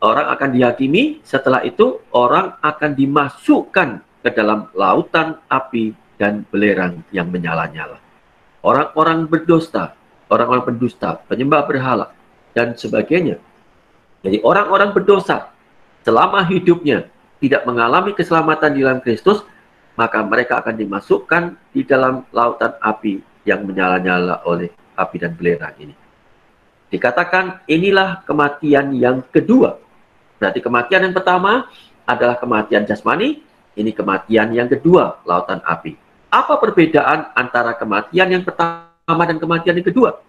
A: orang akan dihakimi, setelah itu orang akan dimasukkan ke dalam lautan api dan belerang yang menyala-nyala. Orang-orang berdosa, orang-orang pendusta, penyembah berhala, dan sebagainya. Jadi orang-orang berdosa selama hidupnya tidak mengalami keselamatan di dalam Kristus, maka mereka akan dimasukkan di dalam lautan api yang menyala-nyala oleh api dan belerang ini. Dikatakan inilah kematian yang kedua. Berarti kematian yang pertama adalah kematian jasmani, ini kematian yang kedua, lautan api. Apa perbedaan antara kematian yang pertama dan kematian yang kedua?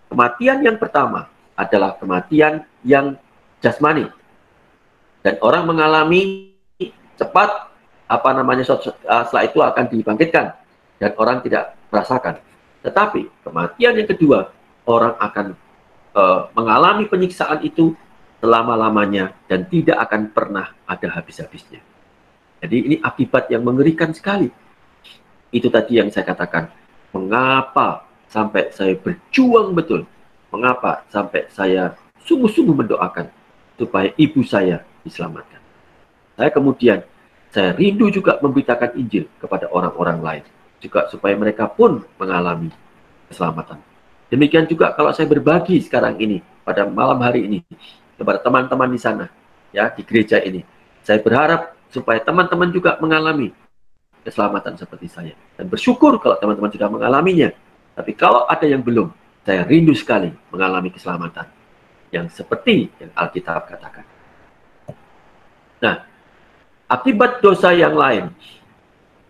A: Kematian yang pertama adalah kematian yang jasmani. Dan orang mengalami cepat, setelah itu akan dibangkitkan. Dan orang tidak merasakan. Tetapi kematian yang kedua, orang akan mengalami penyiksaan itu selama-lamanya dan tidak akan pernah ada habis-habisnya. Jadi ini akibat yang mengerikan sekali. Itu tadi yang saya katakan. Mengapa sampai saya berjuang betul? Mengapa sampai saya sungguh-sungguh mendoakan supaya ibu saya diselamatkan? Saya rindu juga memberitakan Injil kepada orang-orang lain. Juga supaya mereka pun mengalami keselamatan. Demikian juga kalau saya berbagi sekarang ini, pada malam hari ini, kepada teman-teman di sana, ya di gereja ini. Saya berharap supaya teman-teman juga mengalami keselamatan seperti saya. Dan bersyukur kalau teman-teman sudah mengalaminya. Tapi kalau ada yang belum, saya rindu sekali mengalami keselamatan yang seperti yang Alkitab katakan. Nah, akibat dosa yang lain.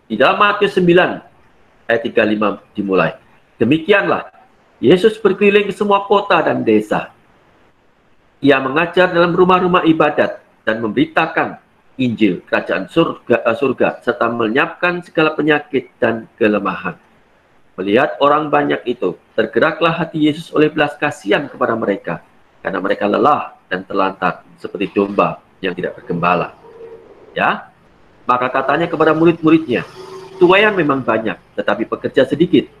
A: Di dalam Matius 9 ayat 35 dimulai. Demikianlah Yesus berkeliling ke semua kota dan desa. Ia mengajar dalam rumah-rumah ibadat dan memberitakan Injil kerajaan surga serta melenyapkan segala penyakit dan kelemahan. Melihat orang banyak itu, tergeraklah hati Yesus oleh belas kasihan kepada mereka karena mereka lelah dan terlantar seperti domba yang tidak bergembala. Ya, maka katanya kepada murid-muridnya, tuaian memang banyak, tetapi pekerja sedikit.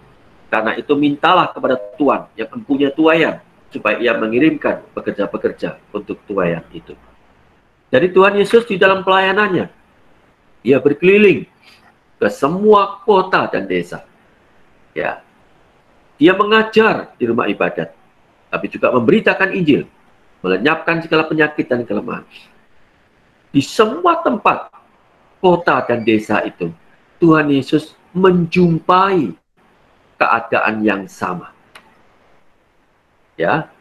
A: Karena itu mintalah kepada Tuhan yang mempunyai tuaian, supaya ia mengirimkan pekerja-pekerja untuk tuaian itu. Jadi Tuhan Yesus di dalam pelayanannya, ia berkeliling ke semua kota dan desa. Ya, dia mengajar di rumah ibadat, tapi juga memberitakan Injil, melenyapkan segala penyakit dan kelemahan. Di semua tempat, kota dan desa itu, Tuhan Yesus menjumpai keadaan yang sama. Ya,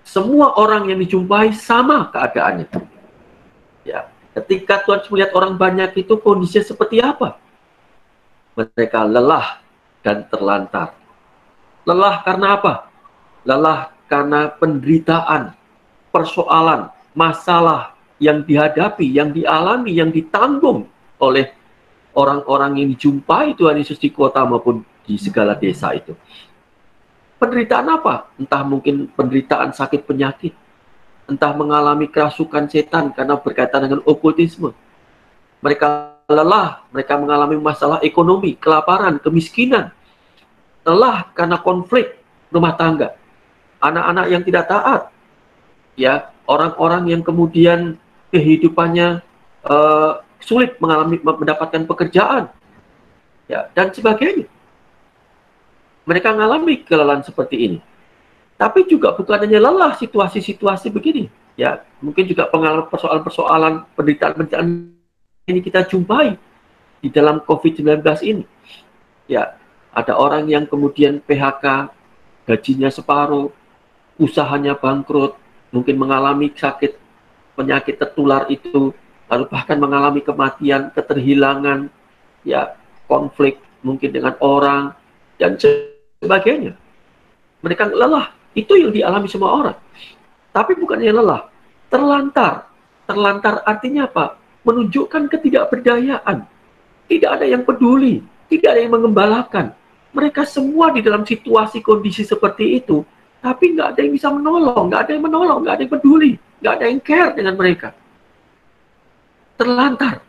A: semua orang yang dijumpai sama keadaannya. Ya, ketika Tuhan melihat orang banyak itu kondisinya seperti apa? Mereka lelah dan terlantar. Lelah karena apa? Lelah karena penderitaan, persoalan, masalah yang dihadapi, yang dialami, yang ditanggung oleh orang-orang yang dijumpai Tuhan Yesus di kota maupun di segala desa itu. Penderitaan apa? Entah mungkin penderitaan sakit penyakit, entah mengalami kerasukan setan karena berkaitan dengan okultisme. Mereka lelah, mereka mengalami masalah ekonomi, kelaparan, kemiskinan. Lelah karena konflik rumah tangga. Anak-anak yang tidak taat. Ya, orang-orang yang kemudian kehidupannya sulit mendapatkan pekerjaan. Ya, dan sebagainya. Mereka mengalami kelelahan seperti ini. Tapi juga bukan hanya lelah situasi-situasi begini. Ya, mungkin juga pengalaman persoalan-persoalan penderitaan-penderitaan ini kita jumpai di dalam COVID-19 ini. Ya, ada orang yang kemudian PHK, gajinya separuh, usahanya bangkrut, mungkin mengalami sakit, penyakit tertular itu, lalu bahkan mengalami kematian, keterhilangan, ya, konflik mungkin dengan orang, dan sebagainya. Mereka lelah, itu yang dialami semua orang. Tapi bukannya lelah, terlantar. Terlantar artinya apa? Menunjukkan ketidakberdayaan. Tidak ada yang peduli, tidak ada yang mengembalakan. Mereka semua di dalam situasi kondisi seperti itu, tapi nggak ada yang bisa menolong, nggak ada yang menolong, nggak ada yang peduli, nggak ada yang care dengan mereka. Terlantar.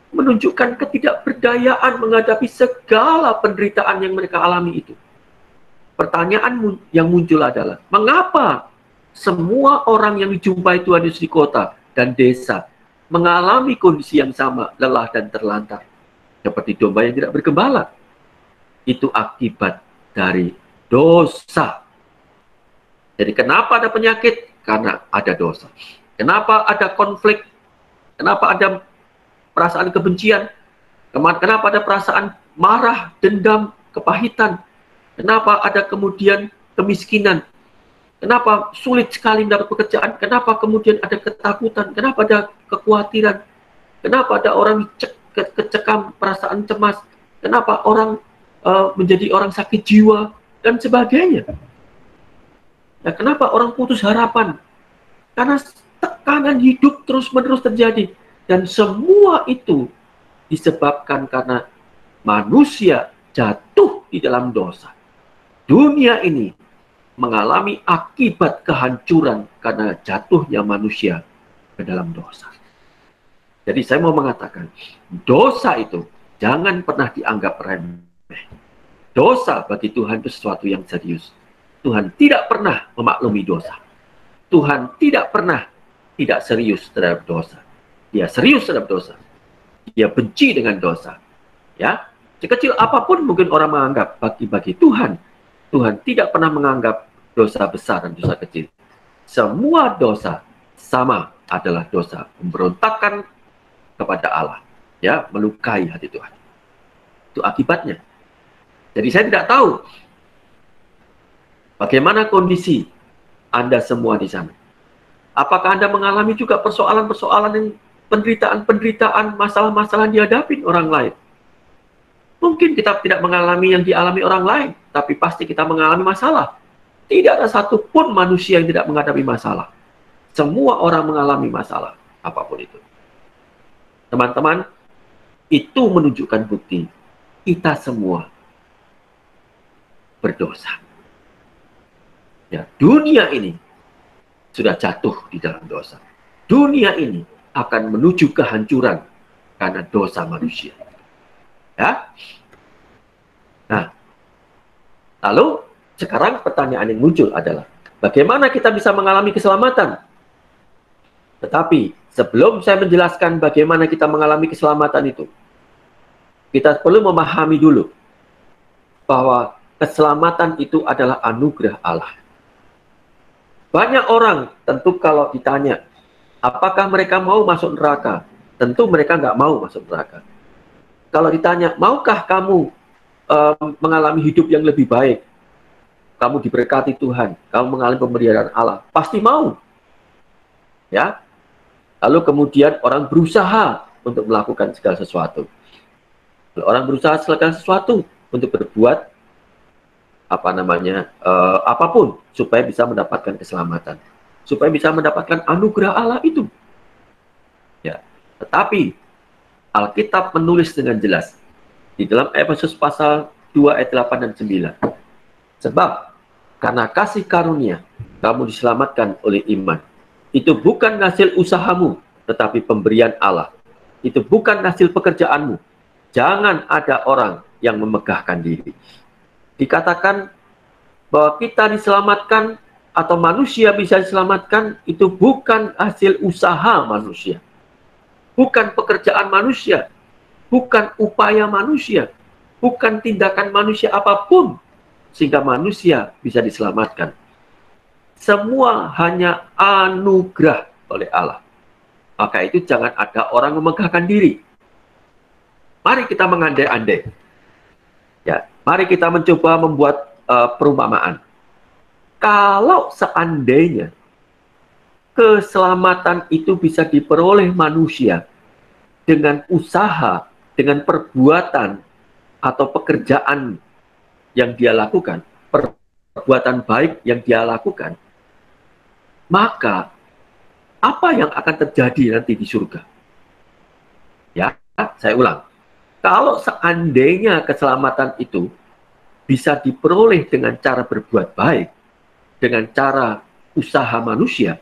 A: Menunjukkan ketidakberdayaan menghadapi segala penderitaan yang mereka alami itu. Pertanyaan yang muncul adalah, mengapa semua orang yang dijumpai Tuhan Yesus di kota dan desa mengalami kondisi yang sama, lelah dan terlantar, seperti domba yang tidak bergembala? Itu akibat dari dosa. Jadi kenapa ada penyakit? Karena ada dosa. Kenapa ada konflik? Kenapa ada perasaan kebencian? Kenapa ada perasaan marah, dendam, kepahitan? Kenapa ada kemudian kemiskinan? Kenapa sulit sekali mendapat pekerjaan? Kenapa kemudian ada ketakutan? Kenapa ada kekhawatiran? Kenapa ada orang kecekam perasaan cemas? Kenapa orang menjadi orang sakit jiwa? Dan sebagainya. Nah, kenapa orang putus harapan? Karena tekanan hidup terus-menerus terjadi. Dan semua itu disebabkan karena manusia jatuh di dalam dosa. Dunia ini mengalami akibat kehancuran karena jatuhnya manusia ke dalam dosa. Jadi saya mau mengatakan, dosa itu jangan pernah dianggap remeh. Dosa bagi Tuhan itu sesuatu yang serius. Tuhan tidak pernah memaklumi dosa. Tuhan tidak pernah tidak serius terhadap dosa. Dia serius terhadap dosa. Dia benci dengan dosa. Ya, sekecil apapun mungkin orang menganggap, bagi Tuhan, Tuhan tidak pernah menganggap dosa besar dan dosa kecil. Semua dosa sama adalah dosa pemberontakan kepada Allah, ya, melukai hati Tuhan. Itu akibatnya. Jadi saya tidak tahu bagaimana kondisi Anda semua di sana. Apakah Anda mengalami juga persoalan-persoalan yang penderitaan-penderitaan, masalah-masalah yang dihadapi orang lain? Mungkin kita tidak mengalami yang dialami orang lain, tapi pasti kita mengalami masalah. Tidak ada satupun manusia yang tidak menghadapi masalah. Semua orang mengalami masalah, apapun itu. Teman-teman, itu menunjukkan bukti kita semua berdosa. Ya, dunia ini sudah jatuh di dalam dosa. Dunia ini akan menuju kehancuran karena dosa manusia. Ya. Nah, lalu sekarang pertanyaan yang muncul adalah bagaimana kita bisa mengalami keselamatan? Tetapi sebelum saya menjelaskan bagaimana kita mengalami keselamatan itu, kita perlu memahami dulu bahwa keselamatan itu adalah anugerah Allah. Banyak orang tentu kalau ditanya, apakah mereka mau masuk neraka? Tentu mereka nggak mau masuk neraka. Kalau ditanya, maukah kamu mengalami hidup yang lebih baik? Kamu diberkati Tuhan, kamu mengalami pemberian Allah, pasti mau. Ya. Lalu kemudian orang berusaha untuk melakukan segala sesuatu. Orang berusaha segala sesuatu untuk berbuat apapun supaya bisa mendapatkan keselamatan, supaya bisa mendapatkan anugerah Allah itu. Ya. Tetapi Alkitab menulis dengan jelas di dalam Efesus pasal 2 ayat 8 dan 9. Sebab karena kasih karunia kamu diselamatkan oleh iman. Itu bukan hasil usahamu, tetapi pemberian Allah. Itu bukan hasil pekerjaanmu. Jangan ada orang yang memegahkan diri. Dikatakan bahwa kita diselamatkan atau manusia bisa diselamatkan itu bukan hasil usaha manusia. Bukan pekerjaan manusia, bukan upaya manusia, bukan tindakan manusia apapun sehingga manusia bisa diselamatkan. Semua hanya anugerah oleh Allah. Maka itu jangan ada orang memegahkan diri. Mari kita mengandai-andai. Ya, mari kita mencoba membuat perumpamaan. Kalau seandainya keselamatan itu bisa diperoleh manusia dengan usaha, dengan perbuatan atau pekerjaan yang dia lakukan, perbuatan baik yang dia lakukan, maka apa yang akan terjadi nanti di surga? Ya, saya ulang. Kalau seandainya keselamatan itu bisa diperoleh dengan cara berbuat baik, dengan cara usaha manusia,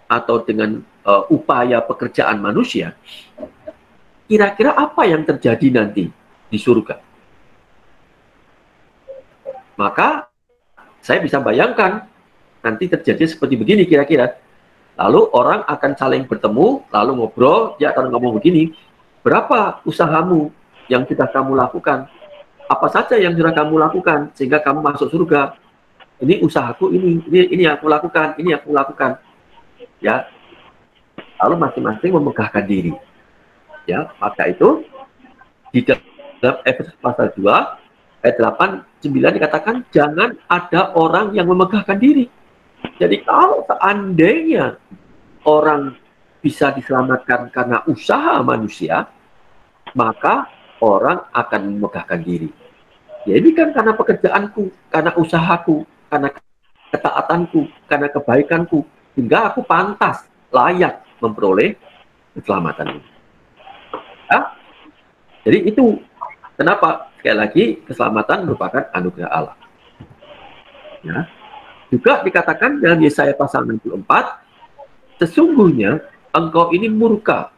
A: atau dengan upaya pekerjaan manusia, kira-kira apa yang terjadi nanti di surga? Maka saya bisa bayangkan nanti terjadi seperti begini kira-kira. Lalu orang akan saling bertemu, lalu ngobrol, dia akan ngomong begini, berapa usahamu yang sudah kamu lakukan? Apa saja yang sudah kamu lakukan sehingga kamu masuk surga? Ini usahaku, ini yang aku lakukan, ini yang aku lakukan. Ya, lalu masing-masing memegahkan diri. Ya, maka itu di dalam Efesus pasal 2 ayat 8 9 dikatakan jangan ada orang yang memegahkan diri. Jadi kalau seandainya orang bisa diselamatkan karena usaha manusia, maka orang akan memegahkan diri. Ya ini kan karena pekerjaanku, karena usahaku, karena ketaatanku, karena kebaikanku, hingga aku pantas, layak memperoleh keselamatan ini. Ya? Jadi itu kenapa sekali lagi keselamatan merupakan anugerah Allah. Ya. Juga dikatakan dalam Yesaya pasal 64, sesungguhnya engkau ini murka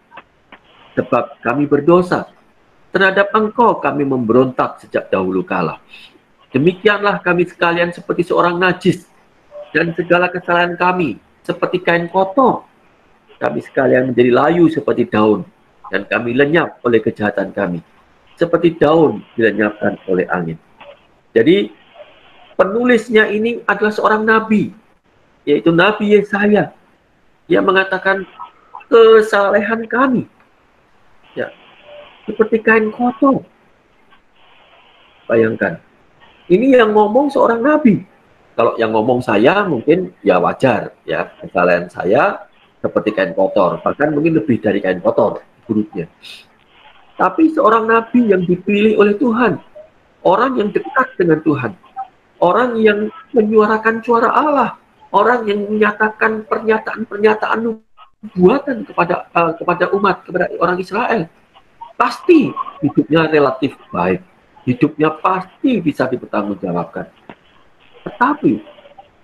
A: sebab kami berdosa. Terhadap engkau kami memberontak sejak dahulu kala. Demikianlah kami sekalian seperti seorang najis, dan segala kesalahan kami seperti kain kotor. Kami sekalian menjadi layu seperti daun, dan kami lenyap oleh kejahatan kami, seperti daun dilenyapkan oleh angin. Jadi penulisnya ini adalah seorang nabi, yaitu Nabi Yesaya, yang mengatakan kesalehan kami, Ya, seperti kain kotor. Bayangkan, ini yang ngomong seorang nabi. Kalau yang ngomong saya mungkin ya wajar, ya kesalahan saya seperti kain kotor, bahkan mungkin lebih dari kain kotor buruknya. Tapi seorang nabi yang dipilih oleh Tuhan, orang yang dekat dengan Tuhan, orang yang menyuarakan suara Allah, orang yang menyatakan pernyataan-pernyataan nubuatan kepada umat, kepada orang Israel, pasti hidupnya relatif baik, hidupnya pasti bisa dipertanggungjawabkan. Tetapi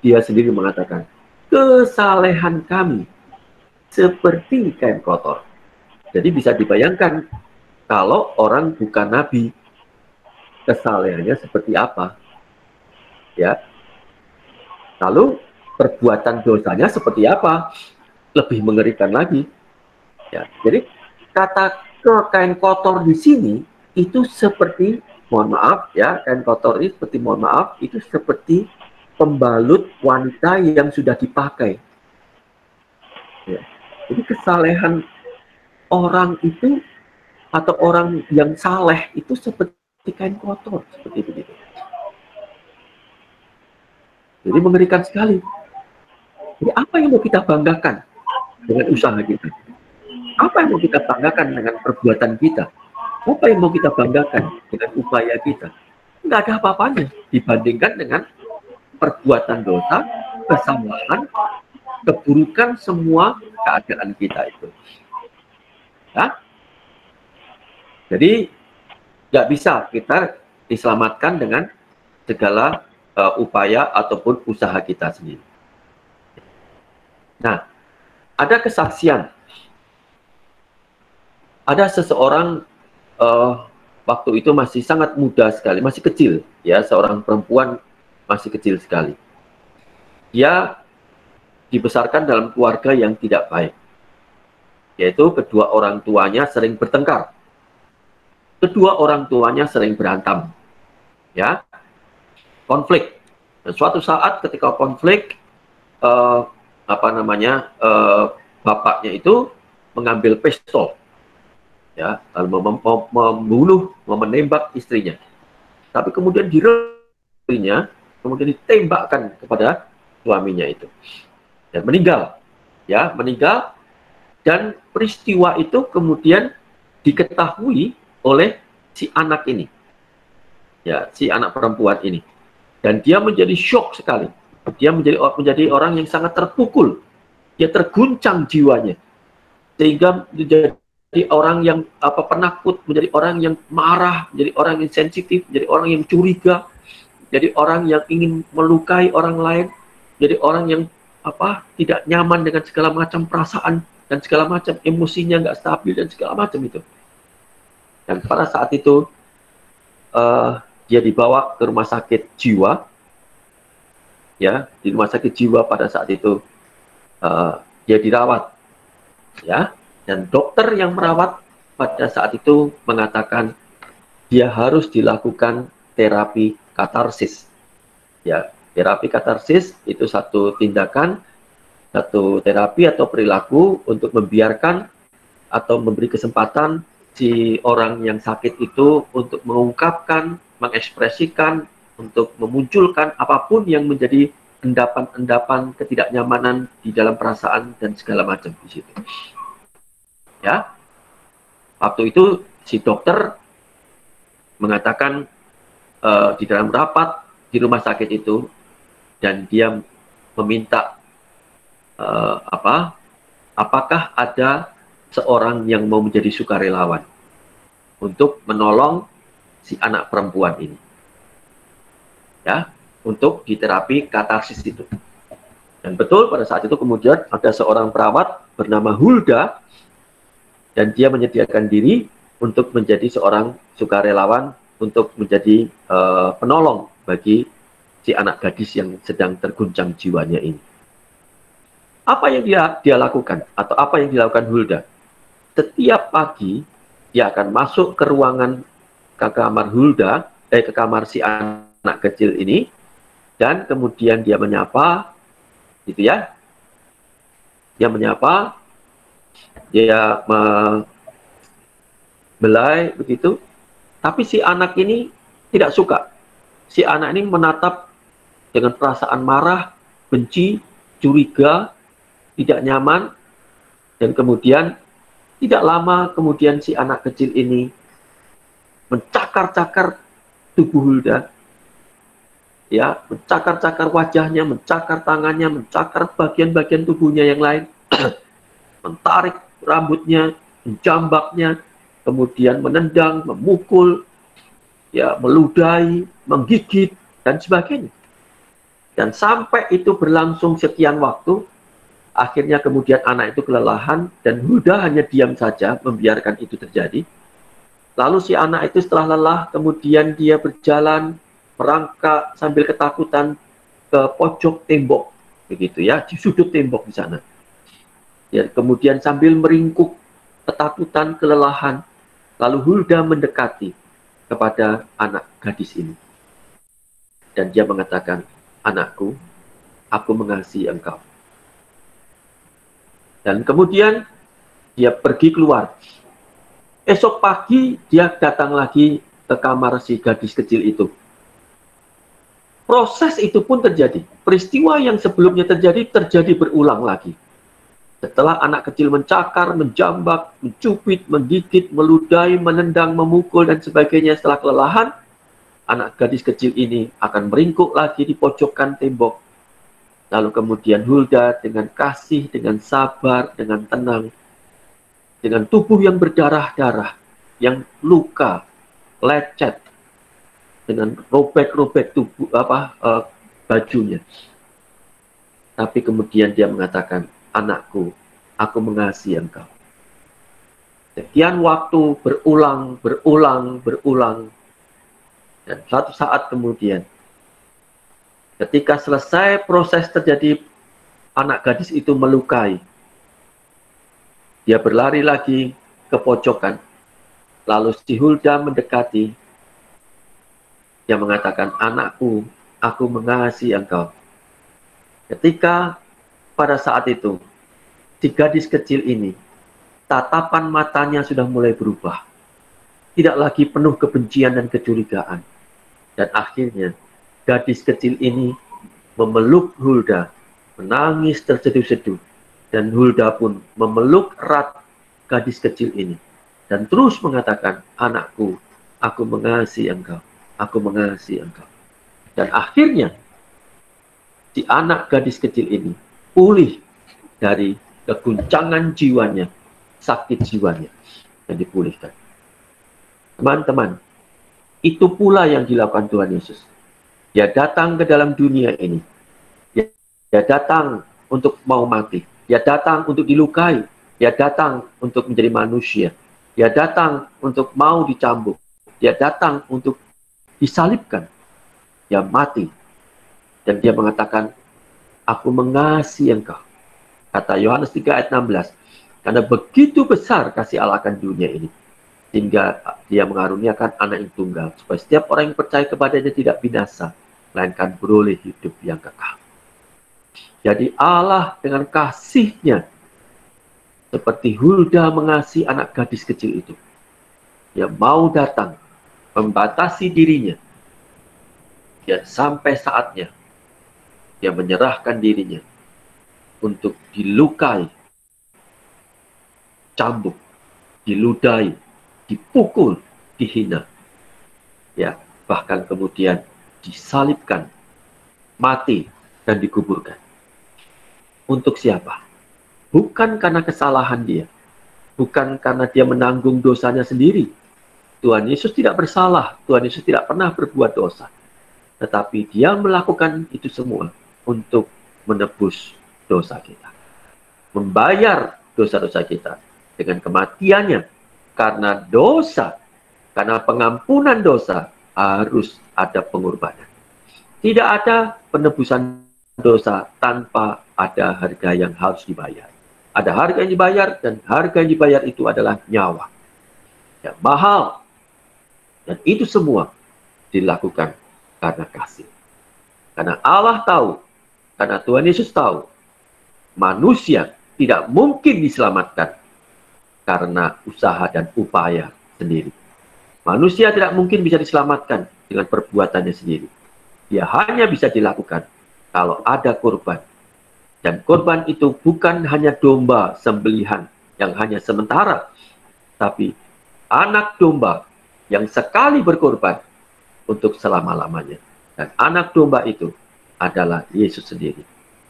A: dia sendiri mengatakan, kesalehan kami seperti kain kotor. Jadi bisa dibayangkan kalau orang bukan nabi, kesalehannya seperti apa, ya. Lalu perbuatan dosanya seperti apa? Lebih mengerikan lagi, ya. Jadi kata kain kotor di sini itu seperti, mohon maaf ya, kain kotor ini seperti, mohon maaf, itu seperti pembalut wanita yang sudah dipakai. Ya. Jadi kesalehan orang itu atau orang yang saleh itu seperti kain kotor, seperti begitu. Jadi mengerikan sekali. Jadi apa yang mau kita banggakan dengan usaha kita? Apa yang mau kita banggakan dengan perbuatan kita? Apa yang mau kita banggakan dengan upaya kita? Nggak ada apa-apanya dibandingkan dengan perbuatan dosa, kesalahan, keburukan semua keadaan kita itu. Ya? Jadi nggak bisa kita diselamatkan dengan segala upaya ataupun usaha kita sendiri. Nah, ada kesaksian. Ada seseorang waktu itu masih sangat muda sekali, masih kecil, ya, seorang perempuan masih kecil sekali. Dia dibesarkan dalam keluarga yang tidak baik, yaitu kedua orang tuanya sering bertengkar, kedua orang tuanya sering berantem, ya, konflik. Dan suatu saat ketika konflik, bapaknya itu mengambil pistol, ya, lalu membunuh, menembak istrinya. Tapi kemudian istrinya kemudian ditembakkan kepada suaminya itu dan meninggal, ya, meninggal. Dan peristiwa itu kemudian diketahui oleh si anak ini, ya, si anak perempuan ini, dan dia menjadi shock sekali. Dia menjadi orang yang sangat terpukul, dia terguncang jiwanya, sehingga menjadi orang yang penakut, menjadi orang yang marah, menjadi orang yang sensitif, menjadi orang yang curiga, jadi orang yang ingin melukai orang lain, jadi orang yang tidak nyaman dengan segala macam perasaan dan segala macam emosinya nggak stabil dan segala macam itu. Dan pada saat itu dia dibawa ke rumah sakit jiwa, ya, di rumah sakit jiwa pada saat itu dia dirawat, ya, dan dokter yang merawat pada saat itu mengatakan dia harus dilakukan terapi katarsis, ya. Terapi katarsis itu satu tindakan, satu terapi atau perilaku untuk membiarkan atau memberi kesempatan si orang yang sakit itu untuk mengungkapkan, mengekspresikan, untuk memunculkan apapun yang menjadi endapan-endapan ketidaknyamanan di dalam perasaan dan segala macam di situ. Ya, waktu itu si dokter mengatakan di dalam rapat di rumah sakit itu, dan dia meminta apakah ada seorang yang mau menjadi sukarelawan untuk menolong si anak perempuan ini, ya, untuk diterapi katarsis itu. Dan betul pada saat itu kemudian ada seorang perawat bernama Hulda, dan dia menyediakan diri untuk menjadi seorang sukarelawan untuk menjadi penolong bagi si anak gadis yang sedang terguncang jiwanya ini. Apa yang dia lakukan atau apa yang dilakukan Hulda? Setiap pagi dia akan masuk ke ruangan, ke kamar Hulda, ke kamar si anak kecil ini, dan kemudian dia menyapa, gitu ya. Dia menyapa, dia belai begitu. Tapi si anak ini tidak suka. Si anak ini menatap dengan perasaan marah, benci, curiga, tidak nyaman, dan kemudian tidak lama kemudian si anak kecil ini mencakar-cakar tubuh Hulda, ya, mencakar-cakar wajahnya, mencakar tangannya, mencakar bagian-bagian tubuhnya yang lain, mentarik rambutnya, menjambaknya, kemudian menendang, memukul, ya, meludahi, menggigit, dan sebagainya. Dan sampai itu berlangsung sekian waktu, akhirnya kemudian anak itu kelelahan, dan Hulda hanya diam saja membiarkan itu terjadi. Lalu si anak itu setelah lelah, kemudian dia berjalan merangkak sambil ketakutan ke pojok tembok, begitu ya, di sudut tembok di sana. Ya, kemudian sambil meringkuk, ketakutan, kelelahan, lalu Hulda mendekati kepada anak gadis ini. Dan dia mengatakan, "Anakku, aku mengasihi engkau." Dan kemudian dia pergi keluar. Esok pagi dia datang lagi ke kamar si gadis kecil itu. Proses itu pun terjadi. Peristiwa yang sebelumnya terjadi berulang lagi. Setelah anak kecil mencakar, menjambak, mencubit, menggigit, meludahi, menendang, memukul, dan sebagainya setelah kelelahan, anak gadis kecil ini akan meringkuk lagi di pojokan tembok. Lalu kemudian Hulda dengan kasih, dengan sabar, dengan tenang, dengan tubuh yang berdarah-darah, yang luka, lecet, dengan robek-robek tubuh bajunya. Tapi kemudian dia mengatakan, "Anakku, aku mengasihi engkau." Sekian waktu berulang. Dan suatu saat kemudian, ketika selesai proses terjadi, anak gadis itu melukai. Dia berlari lagi ke pojokan. Lalu si Hulda mendekati. Dia mengatakan, "Anakku, aku mengasihi engkau." Ketika pada saat itu, si gadis kecil ini, tatapan matanya sudah mulai berubah. Tidak lagi penuh kebencian dan kecurigaan. Dan akhirnya, gadis kecil ini memeluk Hulda, menangis terseduh-seduh. Dan Hulda pun memeluk erat gadis kecil ini. Dan terus mengatakan, "Anakku, aku mengasihi engkau. Aku mengasihi engkau." Dan akhirnya, si anak gadis kecil ini pulih dari keguncangan jiwanya, sakit jiwanya, dan dipulihkan. Teman-teman, itu pula yang dilakukan Tuhan Yesus. Dia datang ke dalam dunia ini. Dia datang untuk mau mati. Dia datang untuk dilukai. Dia datang untuk menjadi manusia. Dia datang untuk mau dicambuk. Dia datang untuk disalibkan. Dia mati. Dan dia mengatakan, "Aku mengasihi engkau." Kata Yohanes 3 ayat 16. Karena begitu besar kasih Allah akan dunia ini, sehingga dia mengaruniakan anak yang tunggal, supaya setiap orang yang percaya kepadanya tidak binasa, melainkan beroleh hidup yang kekal. Jadi Allah dengan kasih-Nya, seperti Hulda mengasihi anak gadis kecil itu, Dia mau datang, membatasi dirinya. Dia sampai saatnya, Dia menyerahkan dirinya untuk dilukai, cambuk, diludahi, dipukul, dihina. Ya, bahkan kemudian disalibkan, mati, dan dikuburkan. Untuk siapa? Bukan karena kesalahan dia. Bukan karena dia menanggung dosanya sendiri. Tuhan Yesus tidak bersalah. Tuhan Yesus tidak pernah berbuat dosa. Tetapi dia melakukan itu semua untuk menebus dosa kita. Membayar dosa-dosa kita dengan kematiannya. Karena dosa, karena pengampunan dosa, harus ada pengorbanan. Tidak ada penebusan dosa tanpa ada harga yang harus dibayar. Ada harga yang dibayar, dan harga yang dibayar itu adalah nyawa. Yang mahal. Dan itu semua dilakukan karena kasih. Karena Allah tahu, karena Tuhan Yesus tahu, manusia tidak mungkin diselamatkan karena usaha dan upaya sendiri. Manusia tidak mungkin bisa diselamatkan dengan perbuatannya sendiri. Dia hanya bisa dilakukan kalau ada korban. Dan korban itu bukan hanya domba sembelihan yang hanya sementara, tapi anak domba yang sekali berkorban untuk selama-lamanya. Dan anak domba itu adalah Yesus sendiri.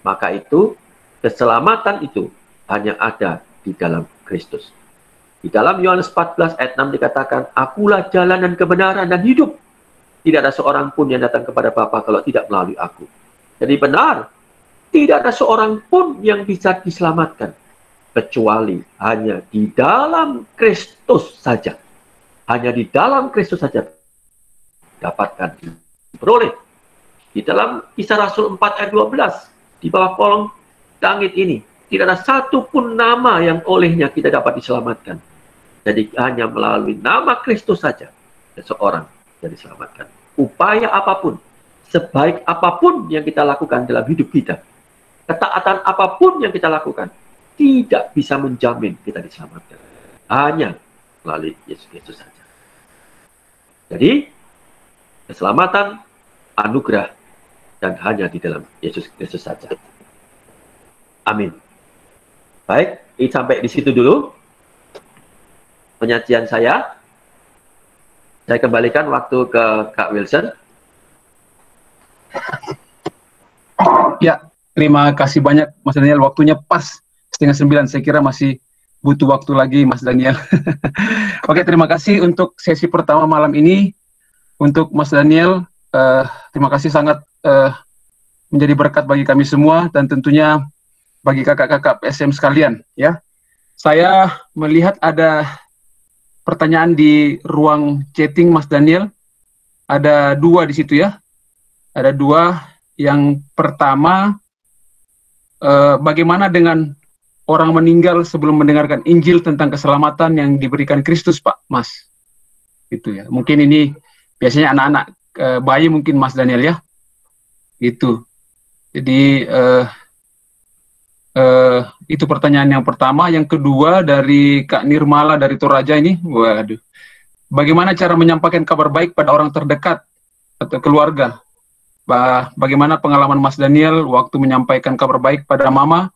A: Maka itu, keselamatan itu hanya ada di dalam Kristus. Di dalam Yohanes 14 ayat 6 dikatakan, "Akulah jalan dan kebenaran dan hidup. Tidak ada seorang pun yang datang kepada Bapa kalau tidak melalui aku." Jadi benar, tidak ada seorang pun yang bisa diselamatkan kecuali hanya di dalam Kristus saja. Hanya di dalam Kristus saja dapatkan diperoleh. Di dalam Kisah Rasul 4 ayat 12, di bawah kolong langit ini, tidak ada satu pun nama yang olehnya kita dapat diselamatkan. Jadi hanya melalui nama Kristus saja seseorang yang diselamatkan. Upaya apapun, sebaik apapun yang kita lakukan dalam hidup kita, ketaatan apapun yang kita lakukan, tidak bisa menjamin kita diselamatkan. Hanya melalui Yesus Kristus saja. Jadi, keselamatan, anugerah, dan hanya di dalam Yesus Kristus saja. Amin. Baik, sampai di situ dulu penyajian saya. Saya kembalikan waktu ke Kak Wilson.
B: Ya, terima kasih banyak Mas Daniel. Waktunya pas 8:30. Saya kira masih butuh waktu lagi Mas Daniel. Oke, terima kasih untuk sesi pertama malam ini. Untuk Mas Daniel, terima kasih sangat menjadi berkat bagi kami semua dan tentunya bagi kakak-kakak PSM sekalian. Ya, saya melihat ada pertanyaan di ruang chatting Mas Daniel. Ada 2 di situ ya. Ada 2. Yang pertama, bagaimana dengan orang meninggal sebelum mendengarkan Injil tentang keselamatan yang diberikan Kristus, Pak, Mas? Itu ya. Mungkin ini biasanya anak-anak bayi mungkin Mas Daniel ya. Itu. Jadi itu pertanyaan yang pertama. Yang kedua dari Kak Nirmala dari Toraja ini. Waduh. Bagaimana cara menyampaikan kabar baik pada orang terdekat atau keluarga? Bagaimana pengalaman Mas Daniel waktu menyampaikan kabar baik pada mama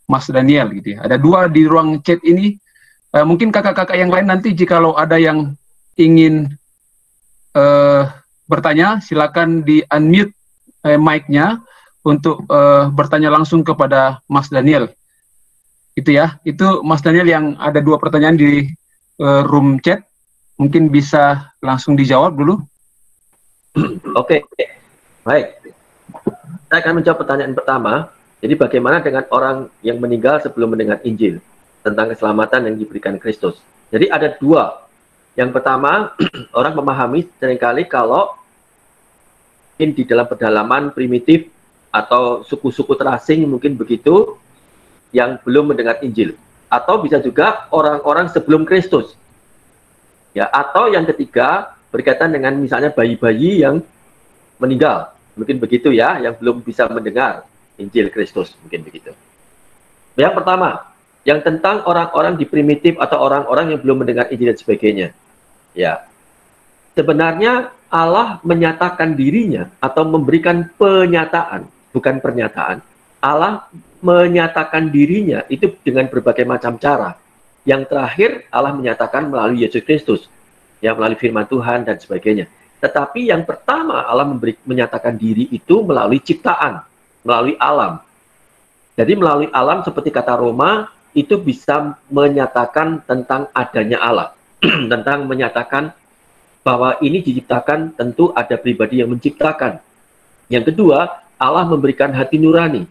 B: Mas Daniel gitu ya. Ada 2 di ruang chat ini. Mungkin kakak-kakak yang lain nanti jikalau ada yang ingin bertanya, silakan di-unmute mic-nya untuk bertanya langsung kepada Mas Daniel. Itu ya. Itu Mas Daniel yang ada 2 pertanyaan di room chat. Mungkin bisa langsung dijawab dulu.
A: Oke. Baik, saya akan menjawab pertanyaan pertama. Jadi bagaimana dengan orang yang meninggal sebelum mendengar Injil tentang keselamatan yang diberikan Kristus? Jadi ada 2. Yang pertama, orang memahami seringkali kalau di dalam pedalaman primitif atau suku-suku terasing mungkin begitu yang belum mendengar Injil. Atau bisa juga orang-orang sebelum Kristus. Ya, atau yang ketiga berkaitan dengan misalnya bayi-bayi yang meninggal, mungkin begitu ya, yang belum bisa mendengar Injil Kristus, mungkin begitu. Yang pertama, yang tentang orang-orang di primitif atau orang-orang yang belum mendengar Injil dan sebagainya. Ya, sebenarnya Allah menyatakan dirinya atau memberikan penyataan, bukan pernyataan. Allah menyatakan dirinya itu dengan berbagai macam cara. Yang terakhir, Allah menyatakan melalui Yesus Kristus, ya, melalui firman Tuhan dan sebagainya. Tetapi yang pertama Allah menyatakan diri itu melalui ciptaan, melalui alam. Jadi melalui alam seperti kata Roma, itu bisa menyatakan tentang adanya Allah. Tentang menyatakan bahwa ini diciptakan, tentu ada pribadi yang menciptakan. Yang kedua, Allah memberikan hati nurani,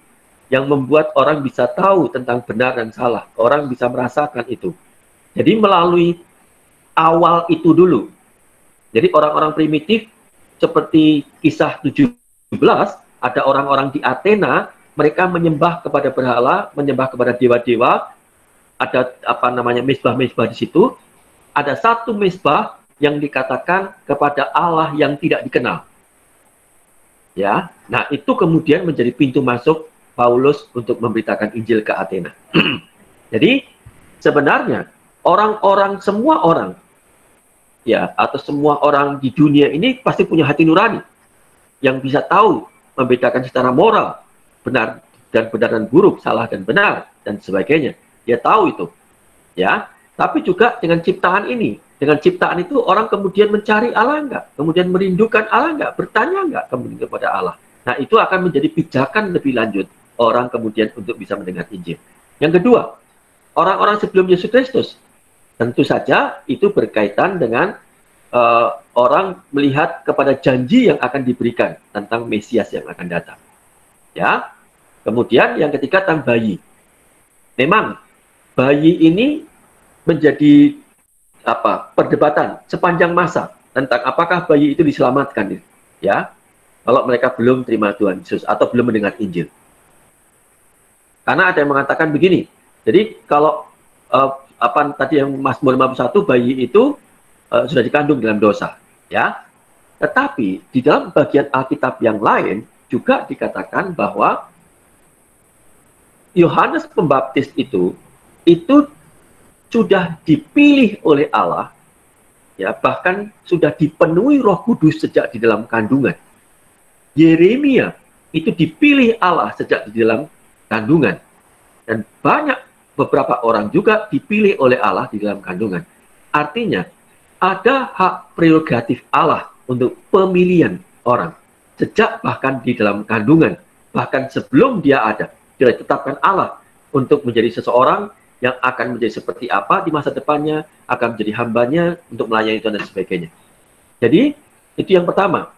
A: yang membuat orang bisa tahu tentang benar dan salah. Orang bisa merasakan itu. Jadi melalui awal itu dulu. Jadi orang-orang primitif seperti Kisah 17, ada orang-orang di Athena, mereka menyembah kepada berhala, menyembah kepada dewa-dewa, ada mezbah-mezbah di situ. Ada satu mezbah yang dikatakan kepada Allah yang tidak dikenal. Ya, nah itu kemudian menjadi pintu masuk Paulus untuk memberitakan Injil ke Athena. Jadi sebenarnya semua orang manusia atau semua orang di dunia ini pasti punya hati nurani yang bisa tahu membedakan secara moral benar dan buruk, salah dan benar dan sebagainya. Dia tahu itu, ya. Tapi juga dengan ciptaan ini, dengan ciptaan itu orang kemudian mencari Allah enggak, kemudian merindukan Allah enggak, bertanya enggak kemudian kepada Allah. Nah, itu akan menjadi pijakan lebih lanjut orang kemudian untuk bisa mendengar Injil. Yang kedua, orang-orang sebelum Yesus Kristus, tentu saja itu berkaitan dengan orang melihat kepada janji yang akan diberikan tentang Mesias yang akan datang. Ya. Kemudian yang ketiga tentang bayi. Memang bayi ini menjadi perdebatan sepanjang masa tentang apakah bayi itu diselamatkan, ya. Kalau mereka belum terima Tuhan Yesus atau belum mendengar Injil. Karena ada yang mengatakan begini. Jadi kalau tadi yang Mazmur 51, bayi itu sudah dikandung dalam dosa, ya. Tetapi di dalam bagian Alkitab yang lain juga dikatakan bahwa Yohanes Pembaptis itu sudah dipilih oleh Allah, ya, bahkan sudah dipenuhi Roh Kudus sejak di dalam kandungan. Yeremia itu dipilih Allah sejak di dalam kandungan, dan beberapa orang juga dipilih oleh Allah di dalam kandungan. Artinya ada hak prerogatif Allah untuk pemilihan orang sejak bahkan di dalam kandungan, bahkan sebelum dia ada. Dia ditetapkan Allah untuk menjadi seseorang yang akan menjadi seperti apa di masa depannya, akan menjadi hambanya untuk melayani Tuhan dan sebagainya. Jadi itu yang pertama.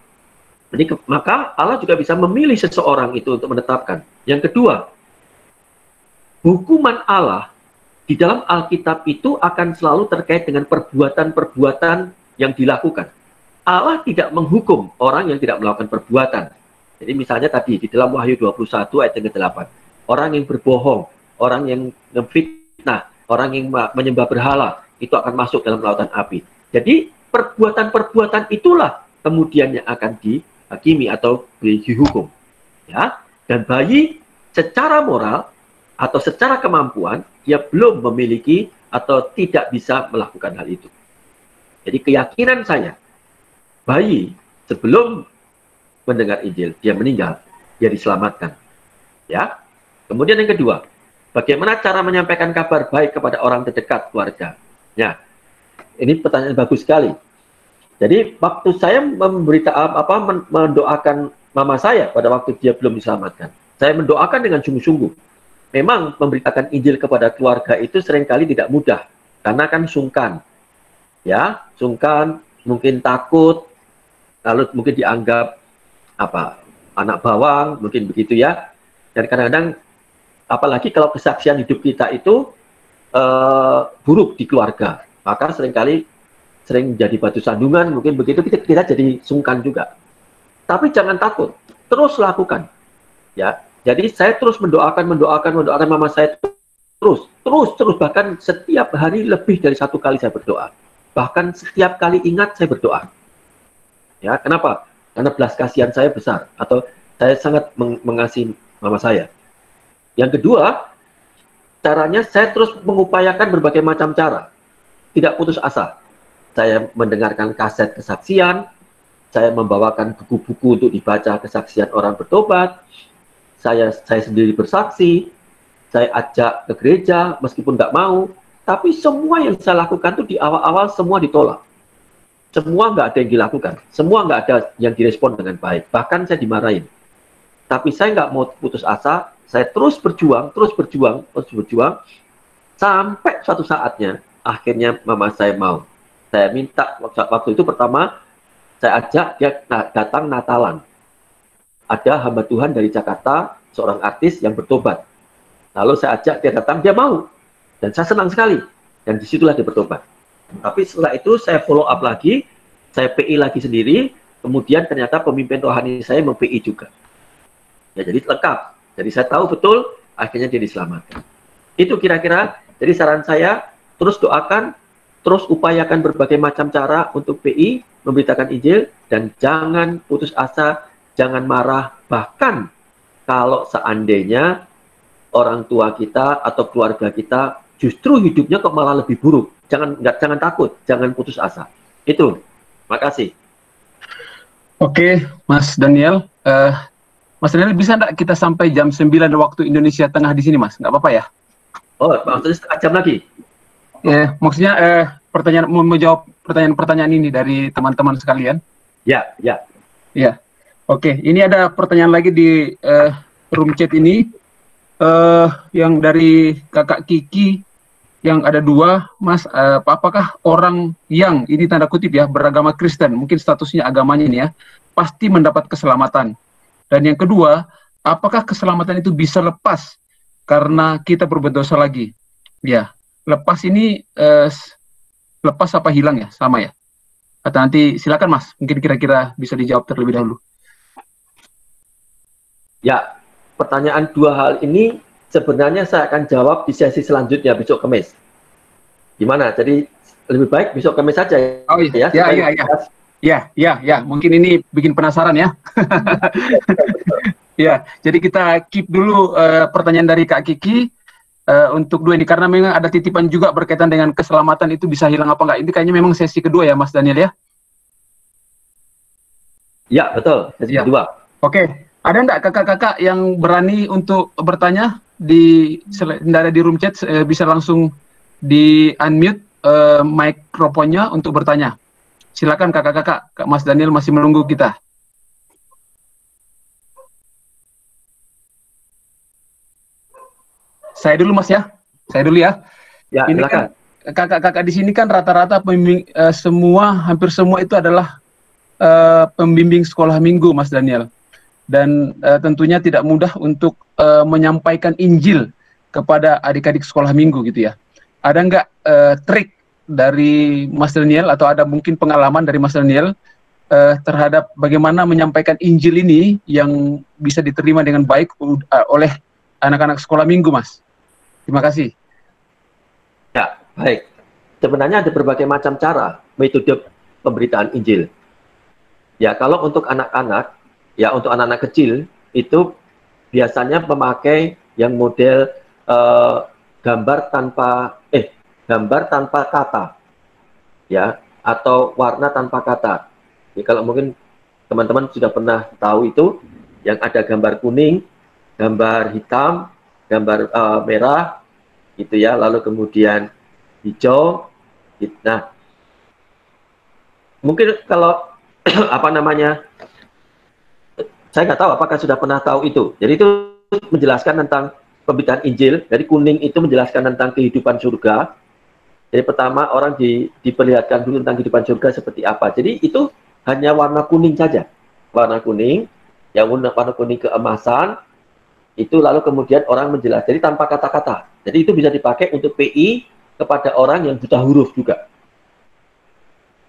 A: Jadi maka Allah juga bisa memilih seseorang itu untuk menetapkan. Yang kedua, hukuman Allah di dalam Alkitab itu akan selalu terkait dengan perbuatan-perbuatan yang dilakukan. Allah tidak menghukum orang yang tidak melakukan perbuatan. Jadi misalnya tadi di dalam Wahyu 21 ayat yang ke-8, orang yang berbohong, orang yang memfitnah, orang yang menyembah berhala, itu akan masuk dalam lautan api. Jadi perbuatan-perbuatan itulah kemudian yang akan dihakimi atau dihukum. Ya, dan bayi secara moral atau secara kemampuan dia belum memiliki atau tidak bisa melakukan hal itu. Jadi keyakinan saya, bayi sebelum mendengar Injil dia meninggal, dia diselamatkan. Ya. Kemudian yang kedua, bagaimana cara menyampaikan kabar baik kepada orang terdekat keluarga? Ya, ini pertanyaan bagus sekali. Jadi waktu saya mendoakan mama saya pada waktu dia belum diselamatkan, saya mendoakan dengan sungguh-sungguh. Memang memberitakan Injil kepada keluarga itu seringkali tidak mudah, karena kan sungkan, ya, sungkan, mungkin takut, lalu mungkin dianggap anak bawang, mungkin begitu ya. Dan kadang-kadang apalagi kalau kesaksian hidup kita itu buruk di keluarga, maka sering jadi batu sandungan, mungkin begitu kita jadi sungkan juga. Tapi jangan takut, terus lakukan, ya. Jadi saya terus mendoakan mama saya terus bahkan setiap hari lebih dari 1 kali saya berdoa, bahkan setiap kali ingat saya berdoa. Ya, kenapa? Karena belas kasihan saya besar atau saya sangat mengasihi mama saya. Yang kedua, caranya saya terus mengupayakan berbagai macam cara. Tidak putus asa. Saya mendengarkan kaset kesaksian, saya membawakan buku-buku untuk dibaca kesaksian orang bertobat, saya sendiri bersaksi, saya ajak ke gereja meskipun nggak mau, tapi semua yang saya lakukan itu di awal-awal semua ditolak. Semua nggak ada yang dilakukan, semua nggak ada yang direspon dengan baik, bahkan saya dimarahin. Tapi saya nggak mau putus asa, saya terus berjuang, sampai suatu saatnya, akhirnya mama saya mau. Saya minta, waktu itu pertama, saya ajak dia datang Natalan. Ada hamba Tuhan dari Jakarta, seorang artis yang bertobat. Lalu saya ajak dia datang, dia mau. Dan saya senang sekali. Dan disitulah dia bertobat. Tapi setelah itu saya follow up lagi, saya PI lagi sendiri, kemudian ternyata pemimpin rohani saya mem-PI juga. Ya, jadi lengkap. Jadi saya tahu betul, akhirnya dia diselamatkan. Itu kira-kira, jadi saran saya, terus doakan, terus upayakan berbagai macam cara untuk PI, memberitakan Injil, dan jangan putus asa, jangan marah, bahkan kalau seandainya orang tua kita atau keluarga kita justru hidupnya kok malah lebih buruk. Jangan takut, jangan putus asa. Itu. Makasih.
B: Oke, Mas Daniel. Mas Daniel, bisa nggak kita sampai jam 9 waktu Indonesia Tengah di sini, Mas? Nggak apa-apa ya?
A: Oh, maksudnya setengah jam lagi?
B: Maksudnya pertanyaan, mau menjawab pertanyaan-pertanyaan ini dari teman-teman sekalian.
A: Ya, ya.
B: Ya, oke. Ini ada pertanyaan lagi di room chat ini, yang dari Kakak Kiki, yang ada dua, Mas. Apakah orang yang, ini tanda kutip ya, beragama Kristen, mungkin statusnya agamanya ini ya, pasti mendapat keselamatan? Dan yang kedua, apakah keselamatan itu bisa lepas karena kita berbuat dosa lagi? Ya, lepas ini lepas apa hilang ya? Sama ya? Atau nanti silakan Mas, mungkin kira-kira bisa dijawab terlebih dahulu.
A: Ya, pertanyaan dua hal ini sebenarnya saya akan jawab di sesi selanjutnya besok Kamis. Gimana? Jadi lebih baik besok Kamis saja.
B: Oh iya, ya. Mungkin ini bikin penasaran ya. Ya, jadi kita keep dulu pertanyaan dari Kak Kiki untuk dua ini, karena memang ada titipan juga berkaitan dengan keselamatan itu bisa hilang apa enggak. Ini kayaknya memang sesi kedua ya Mas Daniel ya?
A: Ya, betul. Sesi kedua.
B: Oke. Ada enggak kakak-kakak yang berani untuk bertanya di room chat, bisa langsung di unmute mikrofonnya untuk bertanya. Silakan kakak-kakak, Kak Mas Daniel masih menunggu kita. Saya dulu Mas ya, saya dulu ya.
A: Ya,
B: ini
A: silakan.
B: Kan kakak-kakak di sini kan rata-rata pembimbing, hampir semua itu adalah pembimbing sekolah minggu Mas Daniel. Dan tentunya tidak mudah untuk menyampaikan Injil kepada adik-adik sekolah minggu gitu ya. Ada nggak trik dari Mas Daniel atau ada mungkin pengalaman dari Mas Daniel terhadap bagaimana menyampaikan Injil ini yang bisa diterima dengan baik oleh anak-anak sekolah minggu, Mas? Terima kasih.
A: Ya, baik. Sebenarnya ada berbagai macam cara metode pemberitaan Injil. Ya, kalau untuk anak-anak, ya untuk anak-anak kecil itu biasanya memakai yang model gambar tanpa kata, ya, atau warna tanpa kata. Jadi kalau mungkin teman-teman sudah pernah tahu itu, yang ada gambar kuning, gambar hitam, gambar merah, gitu ya, lalu kemudian hijau. Nah, mungkin kalau apa namanya, saya nggak tahu apakah sudah pernah tahu itu. Jadi itu menjelaskan tentang pemberitaan Injil. Jadi kuning itu menjelaskan tentang kehidupan surga. Jadi pertama orang diperlihatkan dulu tentang kehidupan surga seperti apa. Jadi itu hanya warna kuning saja. Warna kuning, yang warna kuning keemasan, itu lalu kemudian orang menjelaskan. Jadi tanpa kata-kata. Jadi itu bisa dipakai untuk PI kepada orang yang buta huruf juga.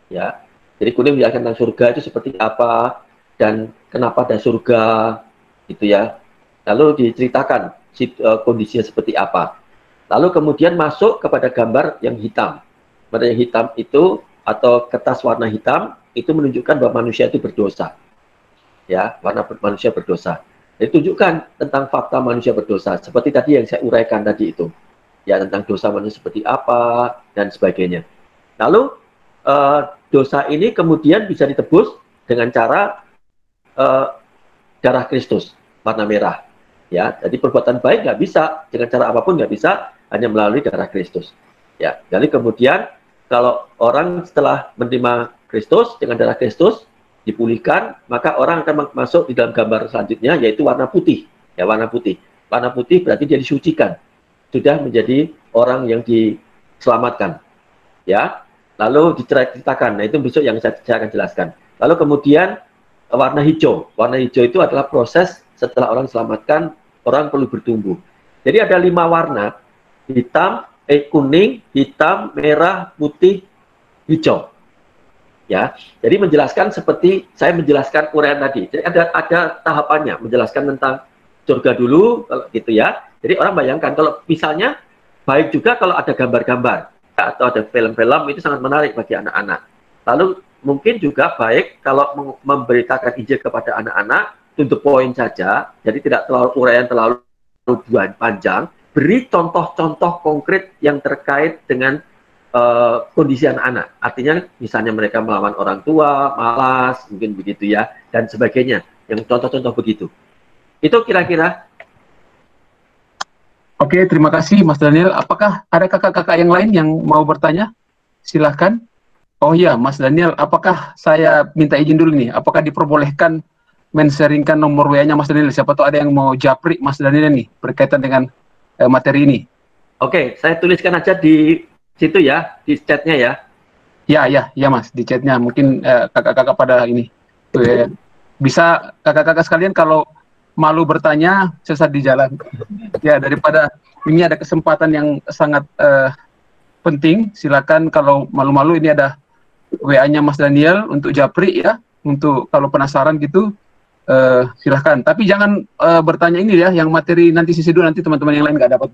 A: Ya. Jadi kuning menjelaskan tentang surga itu seperti apa, dan kenapa ada surga, gitu ya. Lalu diceritakan kondisinya seperti apa. Lalu kemudian masuk kepada gambar yang hitam. Warna yang hitam itu, atau kertas warna hitam, itu menunjukkan bahwa manusia itu berdosa. Ya, warna manusia berdosa. Jadi tunjukkan tentang fakta manusia berdosa. Seperti tadi yang saya uraikan tadi itu. Ya, tentang dosa manusia seperti apa, dan sebagainya. Lalu, dosa ini kemudian bisa ditebus dengan cara darah Kristus, warna merah. Ya, jadi perbuatan baik nggak bisa, dengan cara apapun nggak bisa, hanya melalui darah Kristus. Ya, jadi kemudian kalau orang setelah menerima Kristus dengan darah Kristus dipulihkan, maka orang akan masuk di dalam gambar selanjutnya, yaitu warna putih. Ya, warna putih. Warna putih berarti dia disucikan, sudah menjadi orang yang diselamatkan. Ya, lalu diceritakan. Nah, itu besok yang saya akan jelaskan. Lalu kemudian warna hijau. Warna hijau itu adalah proses setelah orang diselamatkan, orang perlu bertumbuh. Jadi ada 5 warna, hitam, kuning, hitam, merah, putih, hijau. Ya, jadi menjelaskan seperti saya menjelaskan uraian tadi. Jadi ada tahapannya, menjelaskan tentang surga dulu, kalau gitu ya. Jadi orang bayangkan kalau misalnya baik juga kalau ada gambar-gambar atau ada film-film, itu sangat menarik bagi anak-anak. Lalu mungkin juga baik kalau memberitakan Injil kepada anak-anak, to the point saja, jadi tidak terlalu uraian terlalu panjang. Beri contoh-contoh konkret yang terkait dengan kondisi anak-anak. Artinya misalnya mereka melawan orang tua, malas, mungkin begitu ya, dan sebagainya. Yang contoh-contoh begitu. Itu kira-kira.
B: Oke, terima kasih Mas Daniel. Apakah ada kakak-kakak yang lain yang mau bertanya? Silahkan. Oh iya, Mas Daniel, apakah saya minta izin dulu nih? Apakah diperbolehkan men-sharingkan nomor WA-nya Mas Daniel? Siapa tahu ada yang mau japri Mas Daniel nih berkaitan dengan materi ini.
A: Oke, saya tuliskan aja di situ ya, di chatnya ya.
B: Ya Mas, di chatnya. Mungkin kakak-kakak pada ini. Bisa kakak-kakak sekalian kalau malu bertanya sesat di jalan. Ya, daripada ini ada kesempatan yang sangat penting, silakan kalau malu-malu ini ada WA-nya Mas Daniel untuk japri ya, untuk kalau penasaran gitu silahkan. Tapi jangan bertanya ini ya, yang materi nanti sisi dulu, nanti teman-teman yang lain nggak dapat.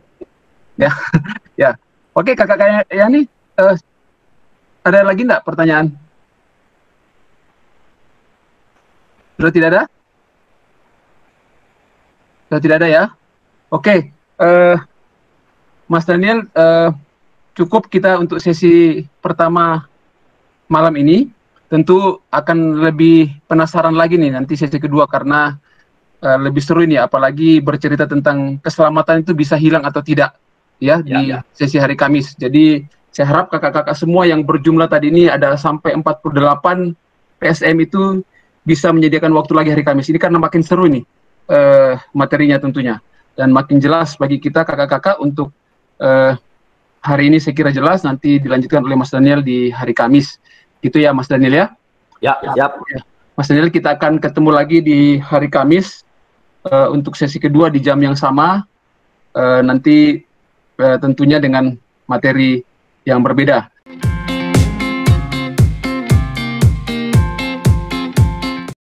B: Ya, ya. Oke, kakak ya nih, ada lagi nggak pertanyaan? Sudah tidak ada? Sudah tidak ada ya? Oke, Mas Daniel, cukup kita untuk sesi pertama malam ini. Tentu akan lebih penasaran lagi nih nanti sesi kedua, karena lebih seru ini, apalagi bercerita tentang keselamatan itu bisa hilang atau tidak ya di sesi hari Kamis. Jadi saya harap kakak-kakak semua yang berjumlah tadi ini ada sampai 48 PSM itu bisa menyediakan waktu lagi hari Kamis ini, karena makin seru ini materinya tentunya, dan makin jelas bagi kita kakak-kakak untuk hari ini. Saya kira jelas, nanti dilanjutkan oleh Mas Daniel di hari Kamis. Gitu ya Mas Daniel ya?
A: Ya, siap.
B: Mas Daniel, kita akan ketemu lagi di hari Kamis untuk sesi kedua di jam yang sama, nanti tentunya dengan materi yang berbeda.